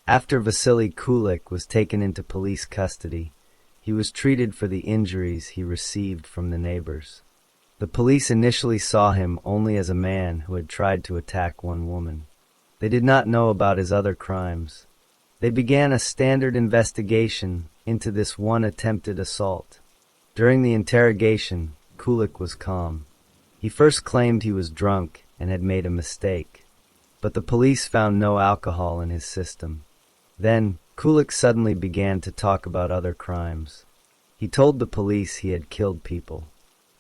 S1: After Vasily Kulik was taken into police custody, he was treated for the injuries he received from the neighbors. The police initially saw him only as a man who had tried to attack one woman. They did not know about his other crimes. They began a standard investigation into this one attempted assault. During the interrogation, Kulik was calm. He first claimed he was drunk and had made a mistake, but the police found no alcohol in his system. Then, Kulik suddenly began to talk about other crimes. He told the police he had killed people.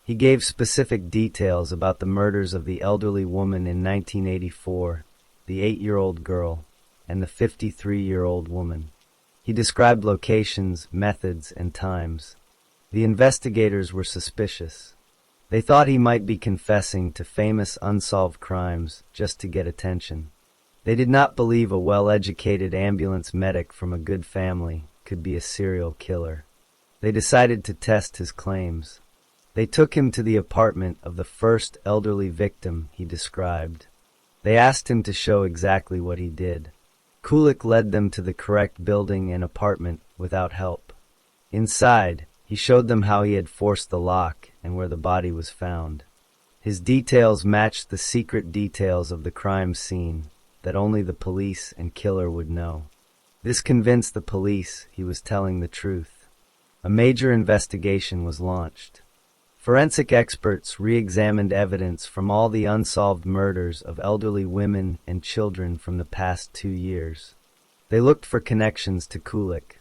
S1: He gave specific details about the murders of the elderly woman in 1984, the 8-year-old girl, and the 53-year-old woman. He described locations, methods, and times. The investigators were suspicious. They thought he might be confessing to famous unsolved crimes just to get attention. They did not believe a well-educated ambulance medic from a good family could be a serial killer. They decided to test his claims. They took him to the apartment of the first elderly victim he described. They asked him to show exactly what he did. Kulik led them to the correct building and apartment without help. Inside, he showed them how he had forced the lock and where the body was found. His details matched the secret details of the crime scene that only the police and killer would know. This convinced the police he was telling the truth. A major investigation was launched. Forensic experts re-examined evidence from all the unsolved murders of elderly women and children from the past 2 years. They looked for connections to Kulik.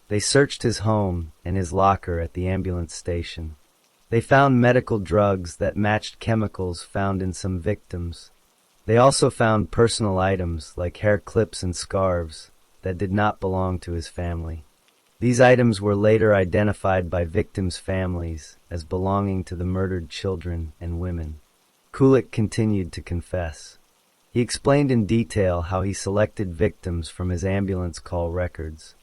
S1: They searched his home and his locker at the ambulance station. They found medical drugs that matched chemicals found in some victims. They also found personal items like hair clips and scarves that did not belong to his family. These items were later identified by victims' families as belonging to the murdered children and women. Kulik continued to confess. He explained in detail how he selected victims from his ambulance call records.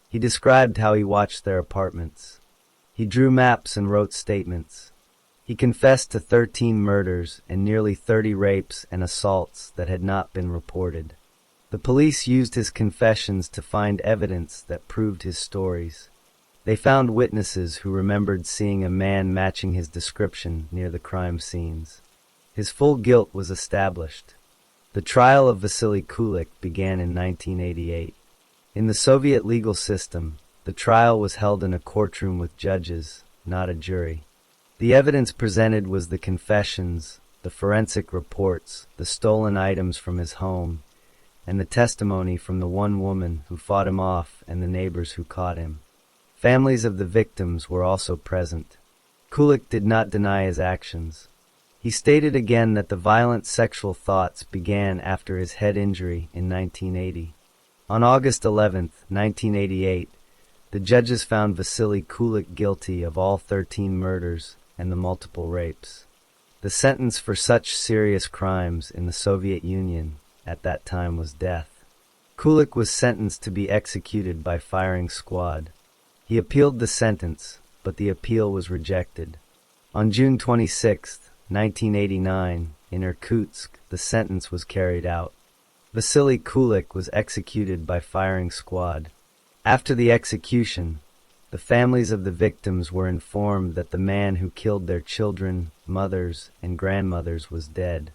S1: He described how he watched their apartments. He drew maps and wrote statements. He confessed to 13 murders and nearly 30 rapes and assaults that had not been reported. The police used his confessions to find evidence that proved his stories. They found witnesses who remembered seeing a man matching his description near the crime scenes. His full guilt was established. The trial of Vasily Kulik began in 1988. In the Soviet legal system, the trial was held in a courtroom with judges, not a jury. The evidence presented was the confessions, the forensic reports, the stolen items from his home, and the testimony from the one woman who fought him off and the neighbors who caught him. Families of the victims were also present. Kulik did not deny his actions. He stated again that the violent sexual thoughts began after his head injury in 1980. On August 11, 1988, the judges found Vasily Kulik guilty of all 13 murders and the multiple rapes. The sentence for such serious crimes in the Soviet Union at that time was death. Kulik was sentenced to be executed by firing squad. He appealed the sentence, but the appeal was rejected. On June 26, 1989, in Irkutsk, the sentence was carried out. Vasily Kulik was executed by firing squad. After the execution, the families of the victims were informed that the man who killed their children, mothers, and grandmothers was dead.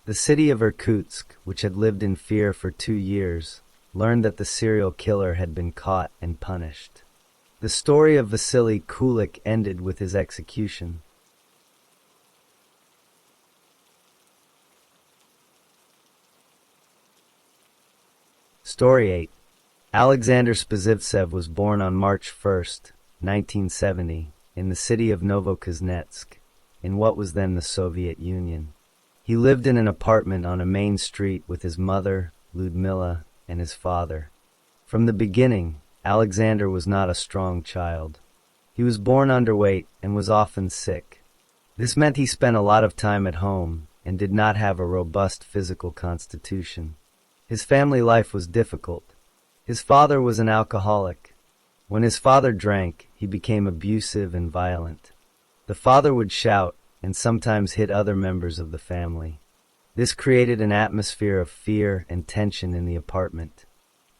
S1: The city of Irkutsk, which had lived in fear for 2 years, learned that the serial killer had been caught and punished. The story of Vasily Kulik ended with his execution. Story 8. Alexander Spazivtsev was born on March 1, 1970, in the city of Novokuznetsk, in what was then the Soviet Union. He lived in an apartment on a main street with his mother, Ludmila, and his father. From the beginning, Alexander was not a strong child. He was born underweight and was often sick. This meant he spent a lot of time at home and did not have a robust physical constitution. His family life was difficult. His father was an alcoholic. When his father drank, he became abusive and violent. The father would shout, and sometimes hit other members of the family. This created an atmosphere of fear and tension in the apartment.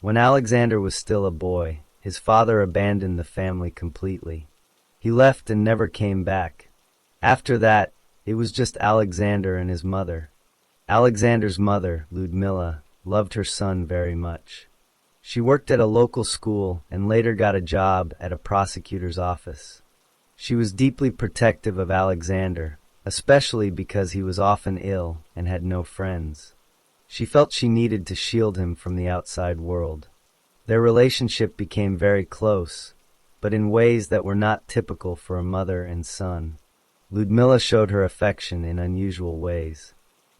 S1: When Alexander was still a boy, his father abandoned the family completely. He left and never came back. After that, it was just Alexander and his mother. Alexander's mother, Ludmila, loved her son very much. She worked at a local school and later got a job at a prosecutor's office. She was deeply protective of Alexander, especially because he was often ill and had no friends. She felt she needed to shield him from the outside world. Their relationship became very close, but in ways that were not typical for a mother and son. Ludmila showed her affection in unusual ways.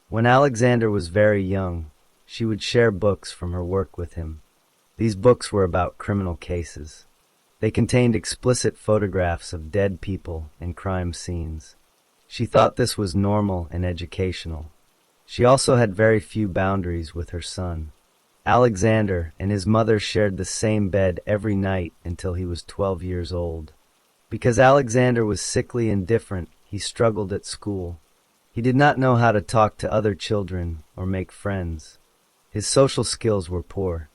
S1: When Alexander was very young, she would share books from her work with him. These books were about criminal cases. They contained explicit photographs of dead people and crime scenes. She thought this was normal and educational. She also had very few boundaries with her son. Alexander and his mother shared the same bed every night until he was 12 years old. Because Alexander was sickly and different, he struggled at school. He did not know how to talk to other children or make friends. His social skills were poor.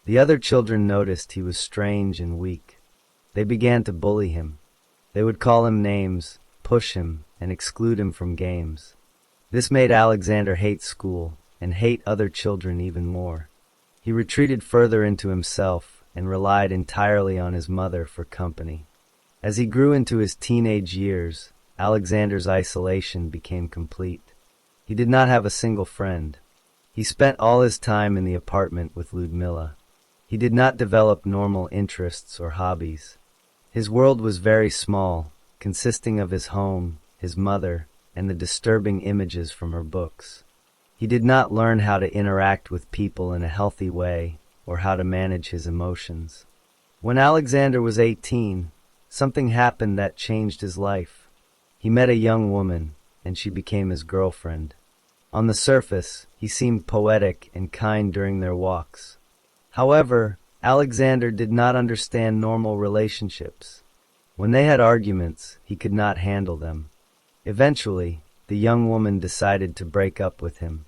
S1: The other children noticed he was strange and weak. They began to bully him. They would call him names, push him, and exclude him from games. This made Alexander hate school and hate other children even more. He retreated further into himself and relied entirely on his mother for company. As he grew into his teenage years, Alexander's isolation became complete. He did not have a single friend. He spent all his time in the apartment with Ludmila. He did not develop normal interests or hobbies. His world was very small, consisting of his home, his mother, and the disturbing images from her books. He did not learn how to interact with people in a healthy way or how to manage his emotions. When Alexander was 18, something happened that changed his life. He met a young woman, and she became his girlfriend. On the surface, he seemed poetic and kind during their walks. However, Alexander did not understand normal relationships. When they had arguments, he could not handle them. Eventually, the young woman decided to break up with him.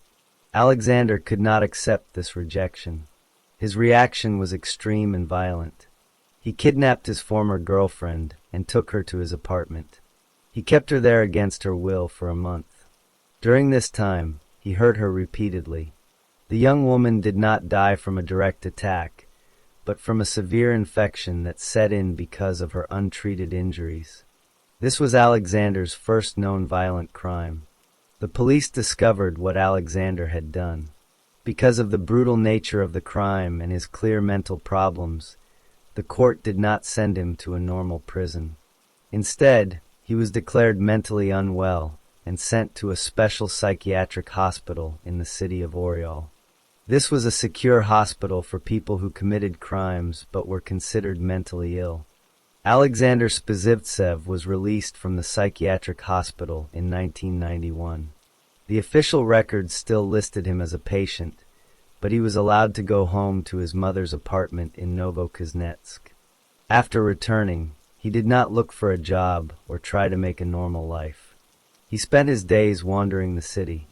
S1: Alexander could not accept this rejection. His reaction was extreme and violent. He kidnapped his former girlfriend and took her to his apartment. He kept her there against her will for a month. During this time, he hurt her repeatedly. The young woman did not die from a direct attack, but from a severe infection that set in because of her untreated injuries. This was Alexander's first known violent crime. The police discovered what Alexander had done. Because of the brutal nature of the crime and his clear mental problems, the court did not send him to a normal prison. Instead, he was declared mentally unwell and sent to a special psychiatric hospital in the city of Oriol. This was a secure hospital for people who committed crimes but were considered mentally ill. Alexander Spizivtsev was released from the psychiatric hospital in 1991. The official records still listed him as a patient, but he was allowed to go home to his mother's apartment in Novokuznetsk. After returning, he did not look for a job or try to make a normal life. He spent his days wandering the city.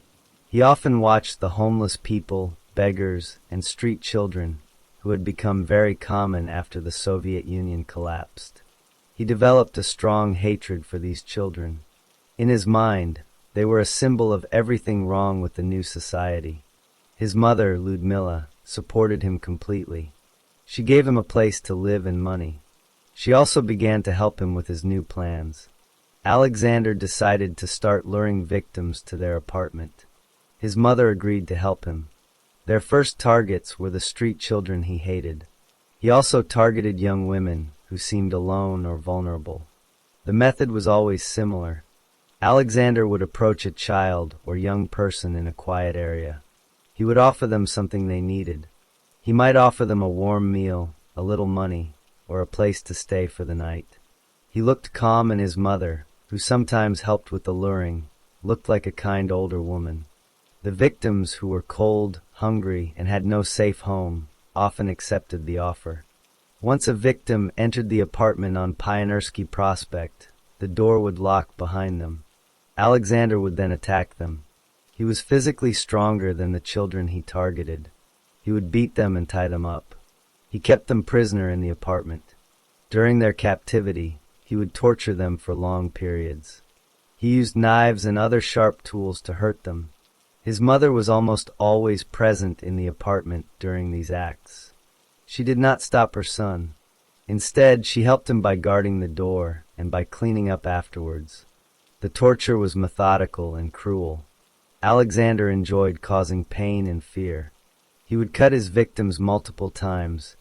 S1: He often watched the homeless people, beggars, and street children who had become very common after the Soviet Union collapsed. He developed a strong hatred for these children. In his mind, they were a symbol of everything wrong with the new society. His mother, Ludmila, supported him completely. She gave him a place to live and money. She also began to help him with his new plans. Alexander decided to start luring victims to their apartment. His mother agreed to help him. Their first targets were the street children he hated. He also targeted young women who seemed alone or vulnerable. The method was always similar. Alexander would approach a child or young person in a quiet area. He would offer them something they needed. He might offer them a warm meal, a little money, or a place to stay for the night. He looked calm, and his mother, who sometimes helped with the luring, looked like a kind older woman. The victims, who were cold, hungry, and had no safe home, often accepted the offer. Once a victim entered the apartment on Pioneersky Prospect, the door would lock behind them. Alexander would then attack them. He was physically stronger than the children he targeted. He would beat them and tie them up. He kept them prisoner in the apartment. During their captivity, he would torture them for long periods. He used knives and other sharp tools to hurt them. His mother was almost always present in the apartment during these acts. She did not stop her son. Instead, she helped him by guarding the door and by cleaning up afterwards. The torture was methodical and cruel. Alexander enjoyed causing pain and fear. He would cut his victims multiple times,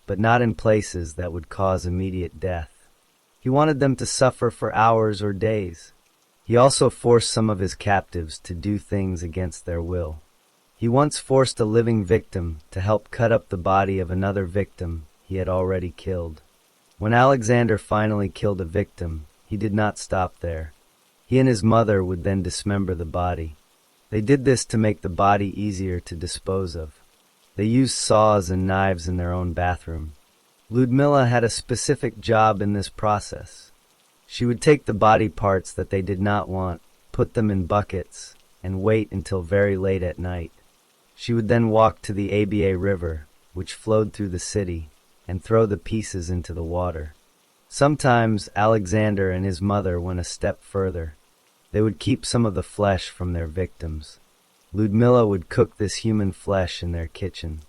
S1: but not in places that would cause immediate death. He wanted them to suffer for hours or days. He also forced some of his captives to do things against their will. He once forced a living victim to help cut up the body of another victim he had already killed. When Alexander finally killed a victim, he did not stop there. He and his mother would then dismember the body. They did this to make the body easier to dispose of. They used saws and knives in their own bathroom. Ludmila had a specific job in this process. She would take the body parts that they did not want, put them in buckets, and wait until very late at night. She would then walk to the Aba River, which flowed through the city, and throw the pieces into the water. Sometimes Alexander and his mother went a step further. They would keep some of the flesh from their victims. Ludmila would cook this human flesh in their kitchen.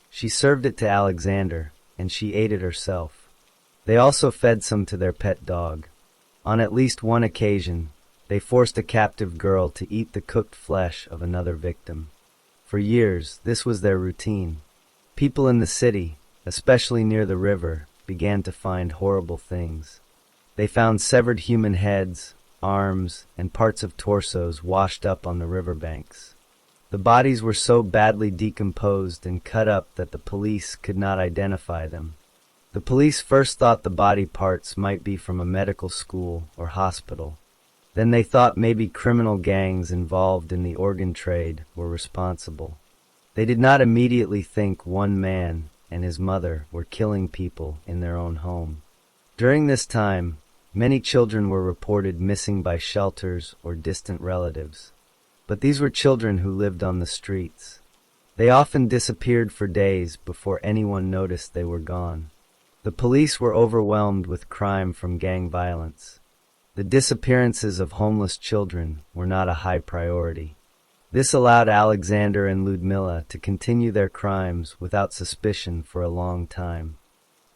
S1: She served it to Alexander, and she ate it herself. They also fed some to their pet dog. On at least one occasion, they forced a captive girl to eat the cooked flesh of another victim. For years, this was their routine. People in the city, especially near the river, began to find horrible things. They found severed human heads, arms, and parts of torsos washed up on the riverbanks. The bodies were so badly decomposed and cut up that the police could not identify them. The police first thought the body parts might be from a medical school or hospital. Then they thought maybe criminal gangs involved in the organ trade were responsible. They did not immediately think one man and his mother were killing people in their own home. During this time, many children were reported missing by shelters or distant relatives. But these were children who lived on the streets. They often disappeared for days before anyone noticed they were gone. The police were overwhelmed with crime from gang violence. The disappearances of homeless children were not a high priority. This allowed Alexander and Ludmila to continue their crimes without suspicion for a long time.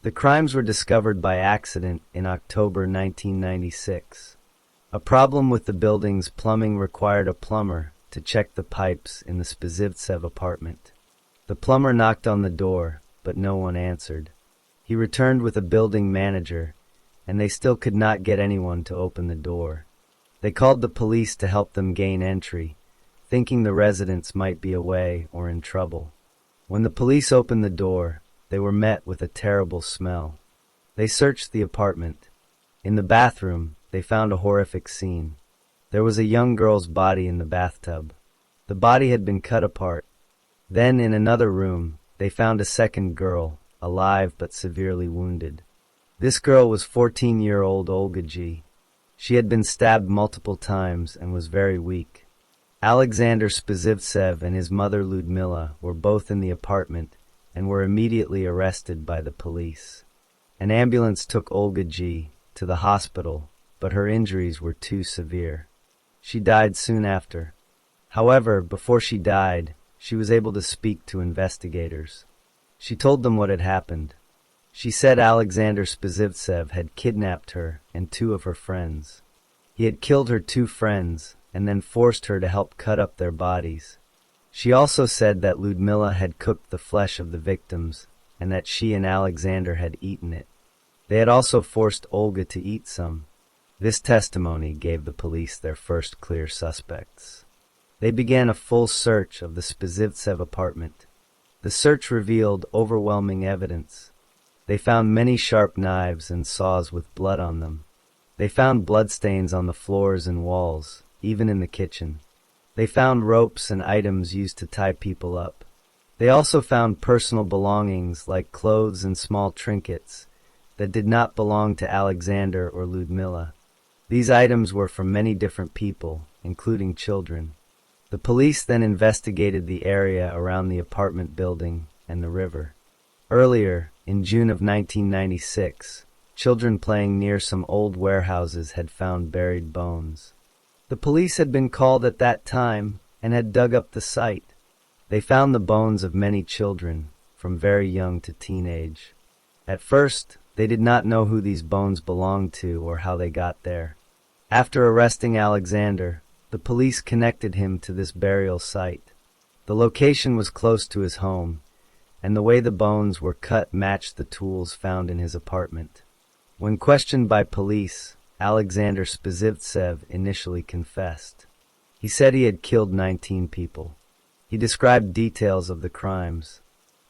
S1: The crimes were discovered by accident in October 1996. A problem with the building's plumbing required a plumber to check the pipes in the Spizivtsev apartment. The plumber knocked on the door, but no one answered. He returned with a building manager, and they still could not get anyone to open the door. They called the police to help them gain entry, thinking the residents might be away or in trouble. When the police opened the door, they were met with a terrible smell. They searched the apartment. In the bathroom, they found a horrific scene. There was a young girl's body in the bathtub. The body had been cut apart. Then, in another room, they found a second girl, alive but severely wounded. This girl was 14-year-old Olga G. She had been stabbed multiple times and was very weak. Alexander Spizivtsev and his mother Ludmila were both in the apartment and were immediately arrested by the police. An ambulance took Olga G. to the hospital, but her injuries were too severe. She died soon after. However, before she died, she was able to speak to investigators. She told them what had happened. She said Alexander Spizivtsev had kidnapped her and two of her friends. He had killed her two friends and then forced her to help cut up their bodies. She also said that Ludmila had cooked the flesh of the victims and that she and Alexander had eaten it. They had also forced Olga to eat some. This testimony gave the police their first clear suspects. They began a full search of the Spizivtsev apartment. The search revealed overwhelming evidence. They found many sharp knives and saws with blood on them. They found bloodstains on the floors and walls, even in the kitchen. They found ropes and items used to tie people up. They also found personal belongings like clothes and small trinkets that did not belong to Alexander or Ludmila. These items were from many different people, including children. The police then investigated the area around the apartment building and the river. Earlier, in June of 1996, children playing near some old warehouses had found buried bones. The police had been called at that time and had dug up the site. They found the bones of many children, from very young to teenage. At first, they did not know who these bones belonged to or how they got there. After arresting Alexander, the police connected him to this burial site. The location was close to his home, and the way the bones were cut matched the tools found in his apartment. When questioned by police, Alexander Spizivtsev initially confessed. He said he had killed 19 people. He described details of the crimes.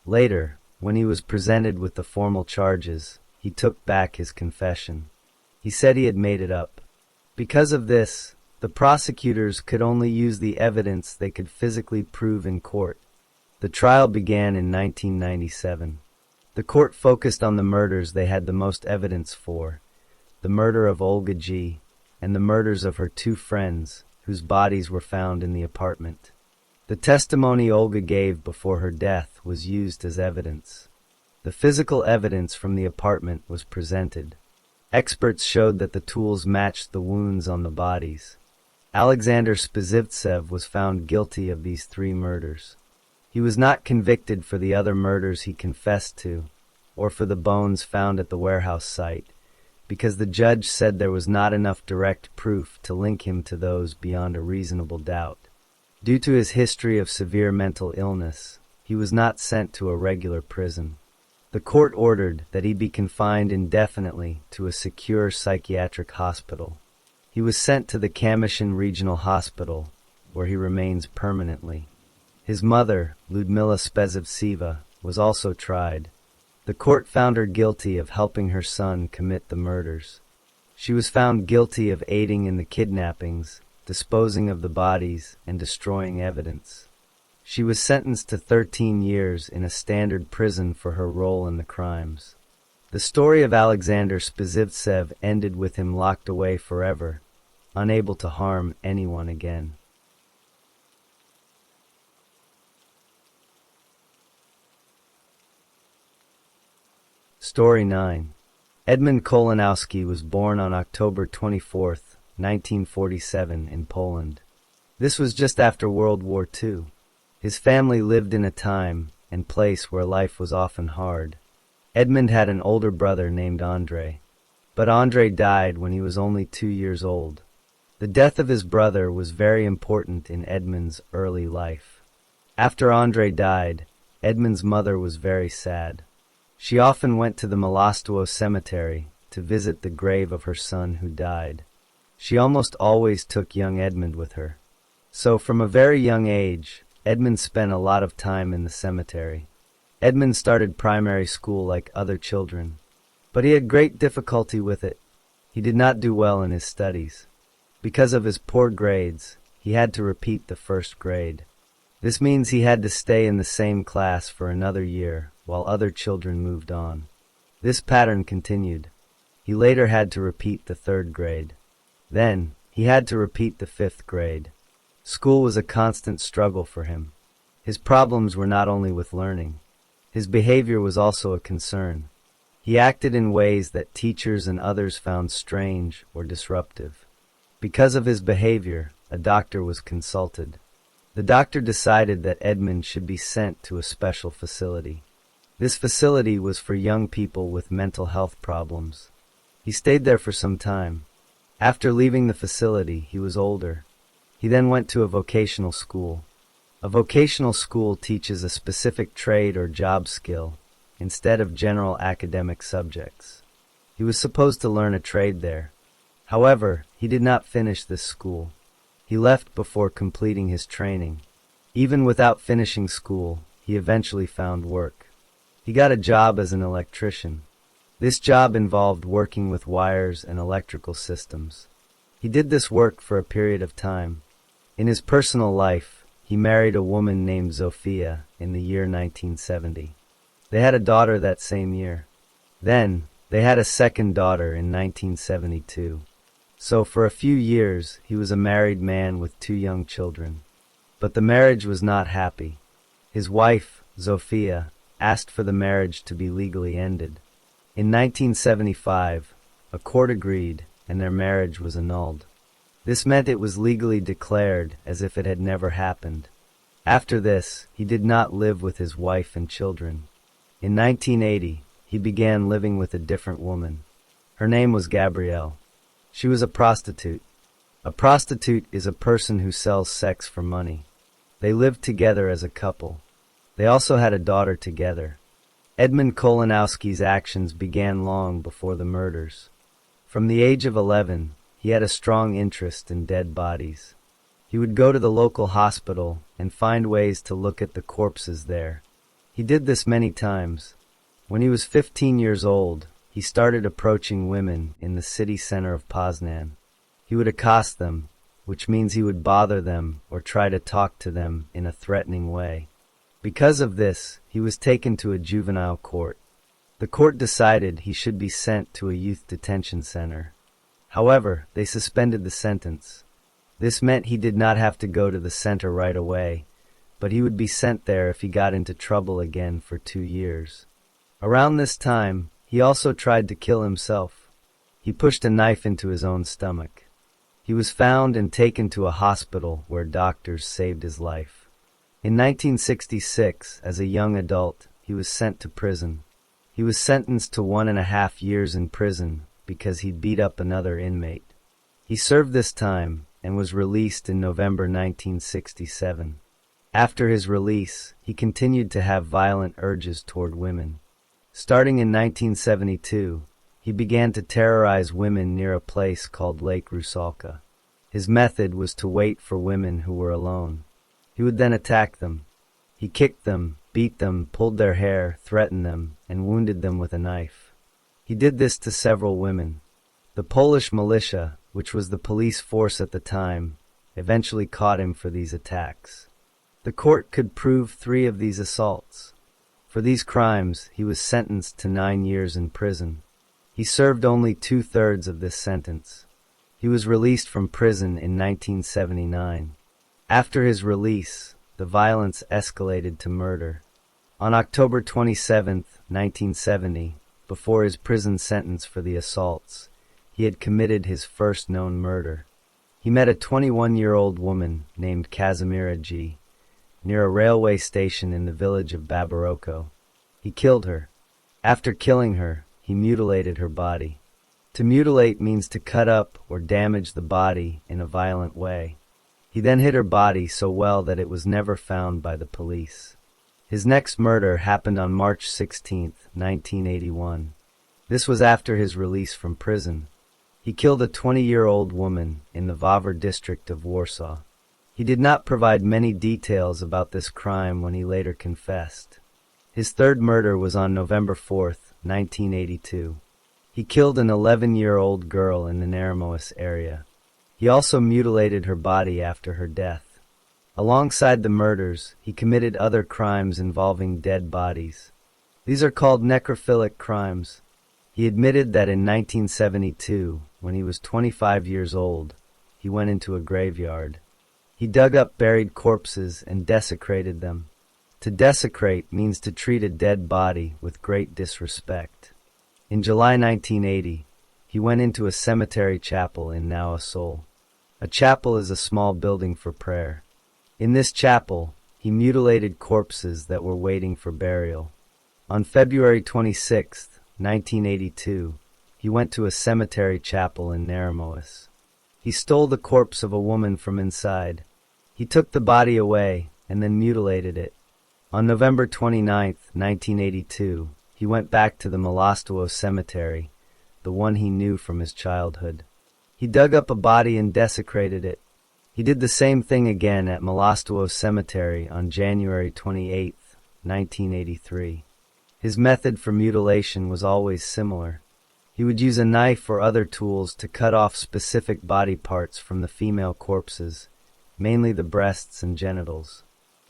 S1: Later, when he was presented with the formal charges, he took back his confession. He said he had made it up. Because of this, the prosecutors could only use the evidence they could physically prove in court. The trial began in 1997. The court focused on the murders they had the most evidence for, the murder of Olga G. and the murders of her two friends, whose bodies were found in the apartment. The testimony Olga gave before her death was used as evidence. The physical evidence from the apartment was presented. Experts showed that the tools matched the wounds on the bodies. Alexander Spizivtsev was found guilty of these 3 murders. He was not convicted for the other murders he confessed to, or for the bones found at the warehouse site, because the judge said there was not enough direct proof to link him to those beyond a reasonable doubt. Due to his history of severe mental illness, he was not sent to a regular prison. The court ordered that he be confined indefinitely to a secure psychiatric hospital. He was sent to the Kamyshin Regional Hospital, where he remains permanently. His mother, Ludmila Spezivtseva, was also tried. The court found her guilty of helping her son commit the murders. She was found guilty of aiding in the kidnappings, disposing of the bodies, and destroying evidence. She was sentenced to 13 years in a standard prison for her role in the crimes. The story of Alexander Spizivtsev ended with him locked away forever, unable to harm anyone again. Story 9. Edmund Kolanowski was born on October 24, 1947, in Poland. This was just after World War II. His family lived in a time and place where life was often hard. Edmund had an older brother named Andrei, but Andrei died when he was only 2 years old. The death of his brother was very important in Edmund's early life. After Andrei died, Edmund's mother was very sad. She often went to the Milostowo cemetery to visit the grave of her son who died. She almost always took young Edmund with her. So from a very young age, Edmund spent a lot of time in the cemetery. Edmund started primary school like other children, but he had great difficulty with it. He did not do well in his studies. Because of his poor grades, he had to repeat the first grade. This means he had to stay in the same class for another year while other children moved on. This pattern continued. He later had to repeat the 3rd grade. Then, he had to repeat the 5th grade. School was a constant struggle for him. His problems were not only with learning. His behavior was also a concern. He acted in ways that teachers and others found strange or disruptive. Because of his behavior, a doctor was consulted. The doctor decided that Edmund should be sent to a special facility. This facility was for young people with mental health problems. He stayed there for some time. After leaving the facility, he was older. He then went to a vocational school. A vocational school teaches a specific trade or job skill instead of general academic subjects. He was supposed to learn a trade there. However, he did not finish this school. He left before completing his training. Even without finishing school, he eventually found work. He got a job as an electrician. This job involved working with wires and electrical systems. He did this work for a period of time. In his personal life, he married a woman named Zofia in the year 1970. They had a daughter that same year. Then, they had a second daughter in 1972. So for a few years, he was a married man with 2 young children. But the marriage was not happy. His wife, Zofia, asked for the marriage to be legally ended. In 1975, a court agreed, and their marriage was annulled. This meant it was legally declared as if it had never happened. After this, he did not live with his wife and children. In 1980, he began living with a different woman. Her name was Gabrielle. She was a prostitute. A prostitute is a person who sells sex for money. They lived together as a couple. They also had a daughter together. Edmund Kolanowski's actions began long before the murders. From the age of 11, he had a strong interest in dead bodies. He would go to the local hospital and find ways to look at the corpses there. He did this many times. When he was 15 years old, he started approaching women in the city center of Poznan. He would accost them, which means he would bother them or try to talk to them in a threatening way. Because of this, he was taken to a juvenile court. The court decided he should be sent to a youth detention center. However, they suspended the sentence. This meant he did not have to go to the center right away, but he would be sent there if he got into trouble again for 2 years. Around this time, he also tried to kill himself. He pushed a knife into his own stomach. He was found and taken to a hospital where doctors saved his life. In 1966, as a young adult, he was sent to prison. He was sentenced to 1.5 years in prison because he beat up another inmate. He served this time and was released in November 1967. After his release, he continued to have violent urges toward women. Starting in 1972, he began to terrorize women near a place called Lake Rusalka. His method was to wait for women who were alone. He would then attack them. He kicked them, beat them, pulled their hair, threatened them, and wounded them with a knife. He did this to several women. The Polish militia, which was the police force at the time, eventually caught him for these attacks. The court could prove 3 of these assaults. For these crimes, he was sentenced to 9 years in prison. He served only 2/3 of this sentence. He was released from prison in 1979. After his release, the violence escalated to murder. On October 27, 1970, before his prison sentence for the assaults, he had committed his first known murder. He met a 21-year-old woman named Kazimira G. near a railway station in the village of Babaroko. He killed her. After killing her, he mutilated her body. To mutilate means to cut up or damage the body in a violent way. He then hid her body so well that it was never found by the police. His next murder happened on March 16, 1981. This was after his release from prison. He killed a 20-year-old woman in the Wawr district of Warsaw. He did not provide many details about this crime when he later confessed. His third murder was on November 4, 1982. He killed an 11-year-old girl in the Narramois area. He also mutilated her body after her death. Alongside the murders, he committed other crimes involving dead bodies. These are called necrophilic crimes. He admitted that in 1972, when he was 25 years old, he went into a graveyard. He dug up buried corpses and desecrated them. To desecrate means to treat a dead body with great disrespect. In July 1980, he went into a cemetery chapel in Naosol. A chapel is a small building for prayer. In this chapel, he mutilated corpses that were waiting for burial. On February 26, 1982, he went to a cemetery chapel in Narramois. He stole the corpse of a woman from inside. He took the body away and then mutilated it. On November 29, 1982, he went back to the Milostowo cemetery, the one he knew from his childhood. He dug up a body and desecrated it. He did the same thing again at Milostowo Cemetery on January 28, 1983. His method for mutilation was always similar. He would use a knife or other tools to cut off specific body parts from the female corpses, mainly the breasts and genitals.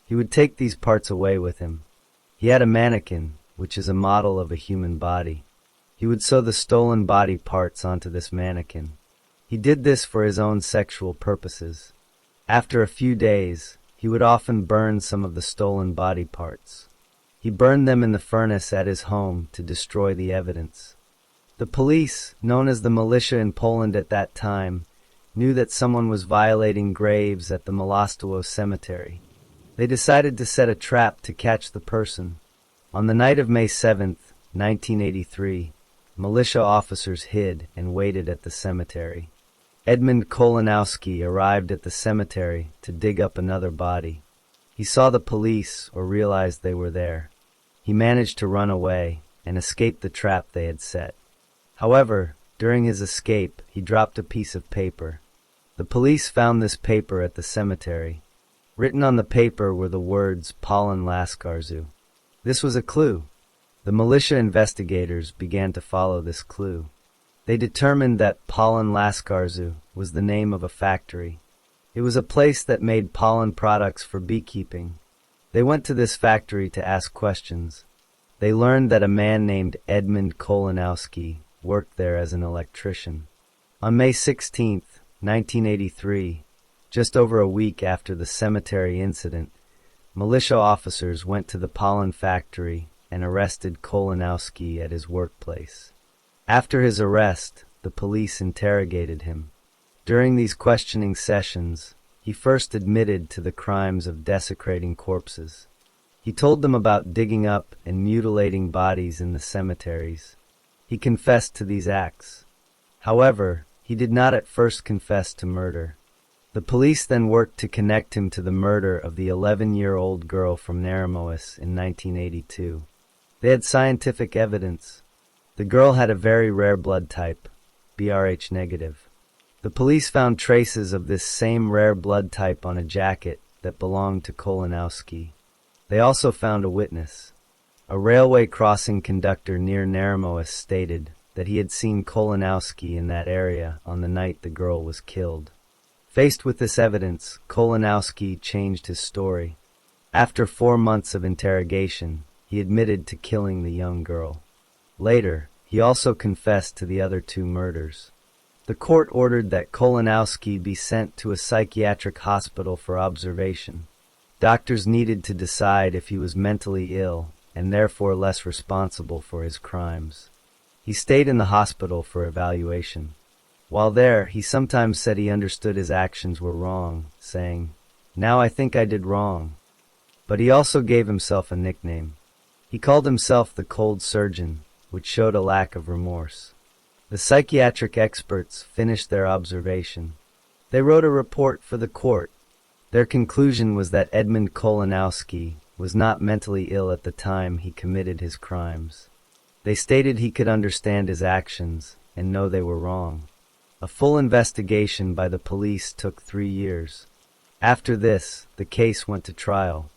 S1: He would take these parts away with him. He had a mannequin, which is a model of a human body. He would sew the stolen body parts onto this mannequin. He did this for his own sexual purposes. After a few days, he would often burn some of the stolen body parts. He burned them in the furnace at his home to destroy the evidence. The police, known as the militia in Poland at that time, knew that someone was violating graves at the Mołostowo cemetery. They decided to set a trap to catch the person. On the night of May 7th, 1983, militia officers hid and waited at the cemetery. Edmund Kolanowski arrived at the cemetery to dig up another body. He saw the police or realized they were there. He managed to run away and escape the trap they had set. However, during his escape, he dropped a piece of paper. The police found this paper at the cemetery. Written on the paper were the words Polin Laskarzu. This was a clue. The militia investigators began to follow this clue. They determined that Polin Laskarzu was the name of a factory. It was a place that made pollen products for beekeeping. They went to this factory to ask questions. They learned that a man named Edmund Kolanowski worked there as an electrician. On May 16, 1983, just over a week after the cemetery incident, militia officers went to the pollen factory and arrested Kolanowski at his workplace. After his arrest, the police interrogated him. During these questioning sessions, he first admitted to the crimes of desecrating corpses. He told them about digging up and mutilating bodies in the cemeteries. He confessed to these acts. However, he did not at first confess to murder. The police then worked to connect him to the murder of the 11-year-old girl from Narrated in 1982. They had scientific evidence. The girl had a very rare blood type, BRH negative. The police found traces of this same rare blood type on a jacket that belonged to Kolanowski. They also found a witness. A railway crossing conductor near Narrated stated that he had seen Kolanowski in that area on the night the girl was killed. Faced with this evidence, Kolanowski changed his story. After 4 months of interrogation, he admitted to killing the young girl. Later, he also confessed to the other 2 murders. The court ordered that Kolanowski be sent to a psychiatric hospital for observation. Doctors needed to decide if he was mentally ill and therefore less responsible for his crimes. He stayed in the hospital for evaluation. While there, he sometimes said he understood his actions were wrong, saying, "Now I think I did wrong." But he also gave himself a nickname. He called himself the Cold Surgeon, which showed a lack of remorse. The psychiatric experts finished their observation. They wrote a report for the court. Their conclusion was that Edmund Kolanowski was not mentally ill at the time he committed his crimes. They stated he could understand his actions and know they were wrong. A full investigation by the police took 3 years. After this, the case went to trial.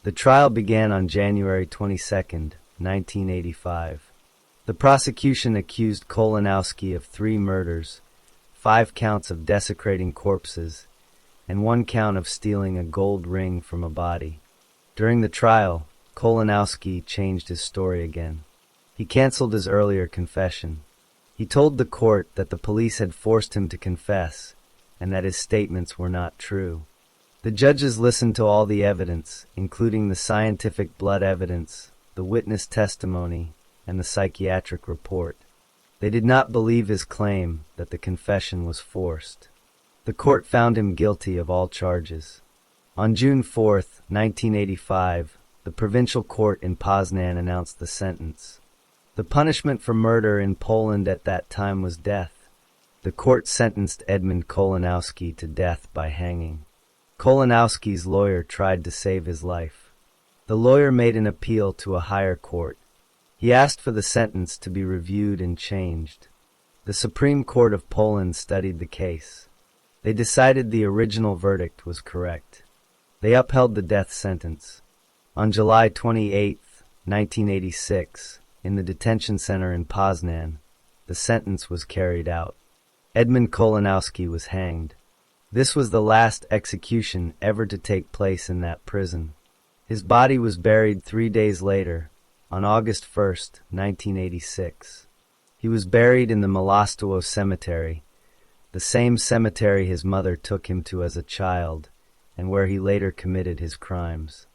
S1: The trial began on January 22, 1985. The prosecution accused Kolanowski of 3 murders, 5 counts of desecrating corpses, and 1 count of stealing a gold ring from a body. During the trial, Kolanowski changed his story again. He canceled his earlier confession. He told the court that the police had forced him to confess, and that his statements were not true. The judges listened to all the evidence, including the scientific blood evidence, the witness testimony, and the psychiatric report. They did not believe his claim that the confession was forced. The court found him guilty of all charges. On June 4, 1985, the provincial court in Poznan announced the sentence. The punishment for murder in Poland at that time was death. The court sentenced Edmund Kolanowski to death by hanging. Kolanowski's lawyer tried to save his life. The lawyer made an appeal to a higher court. He asked for the sentence to be reviewed and changed. The Supreme Court of Poland studied the case. They decided the original verdict was correct. They upheld the death sentence. On July 28, 1986, in the detention center in Poznan, the sentence was carried out. Edmund Kolanowski was hanged. This was the last execution ever to take place in that prison. His body was buried 3 days later, on August 1, 1986. He was buried in the Mołostowo cemetery. the same cemetery his mother took him to as a child, and where he later committed his crimes.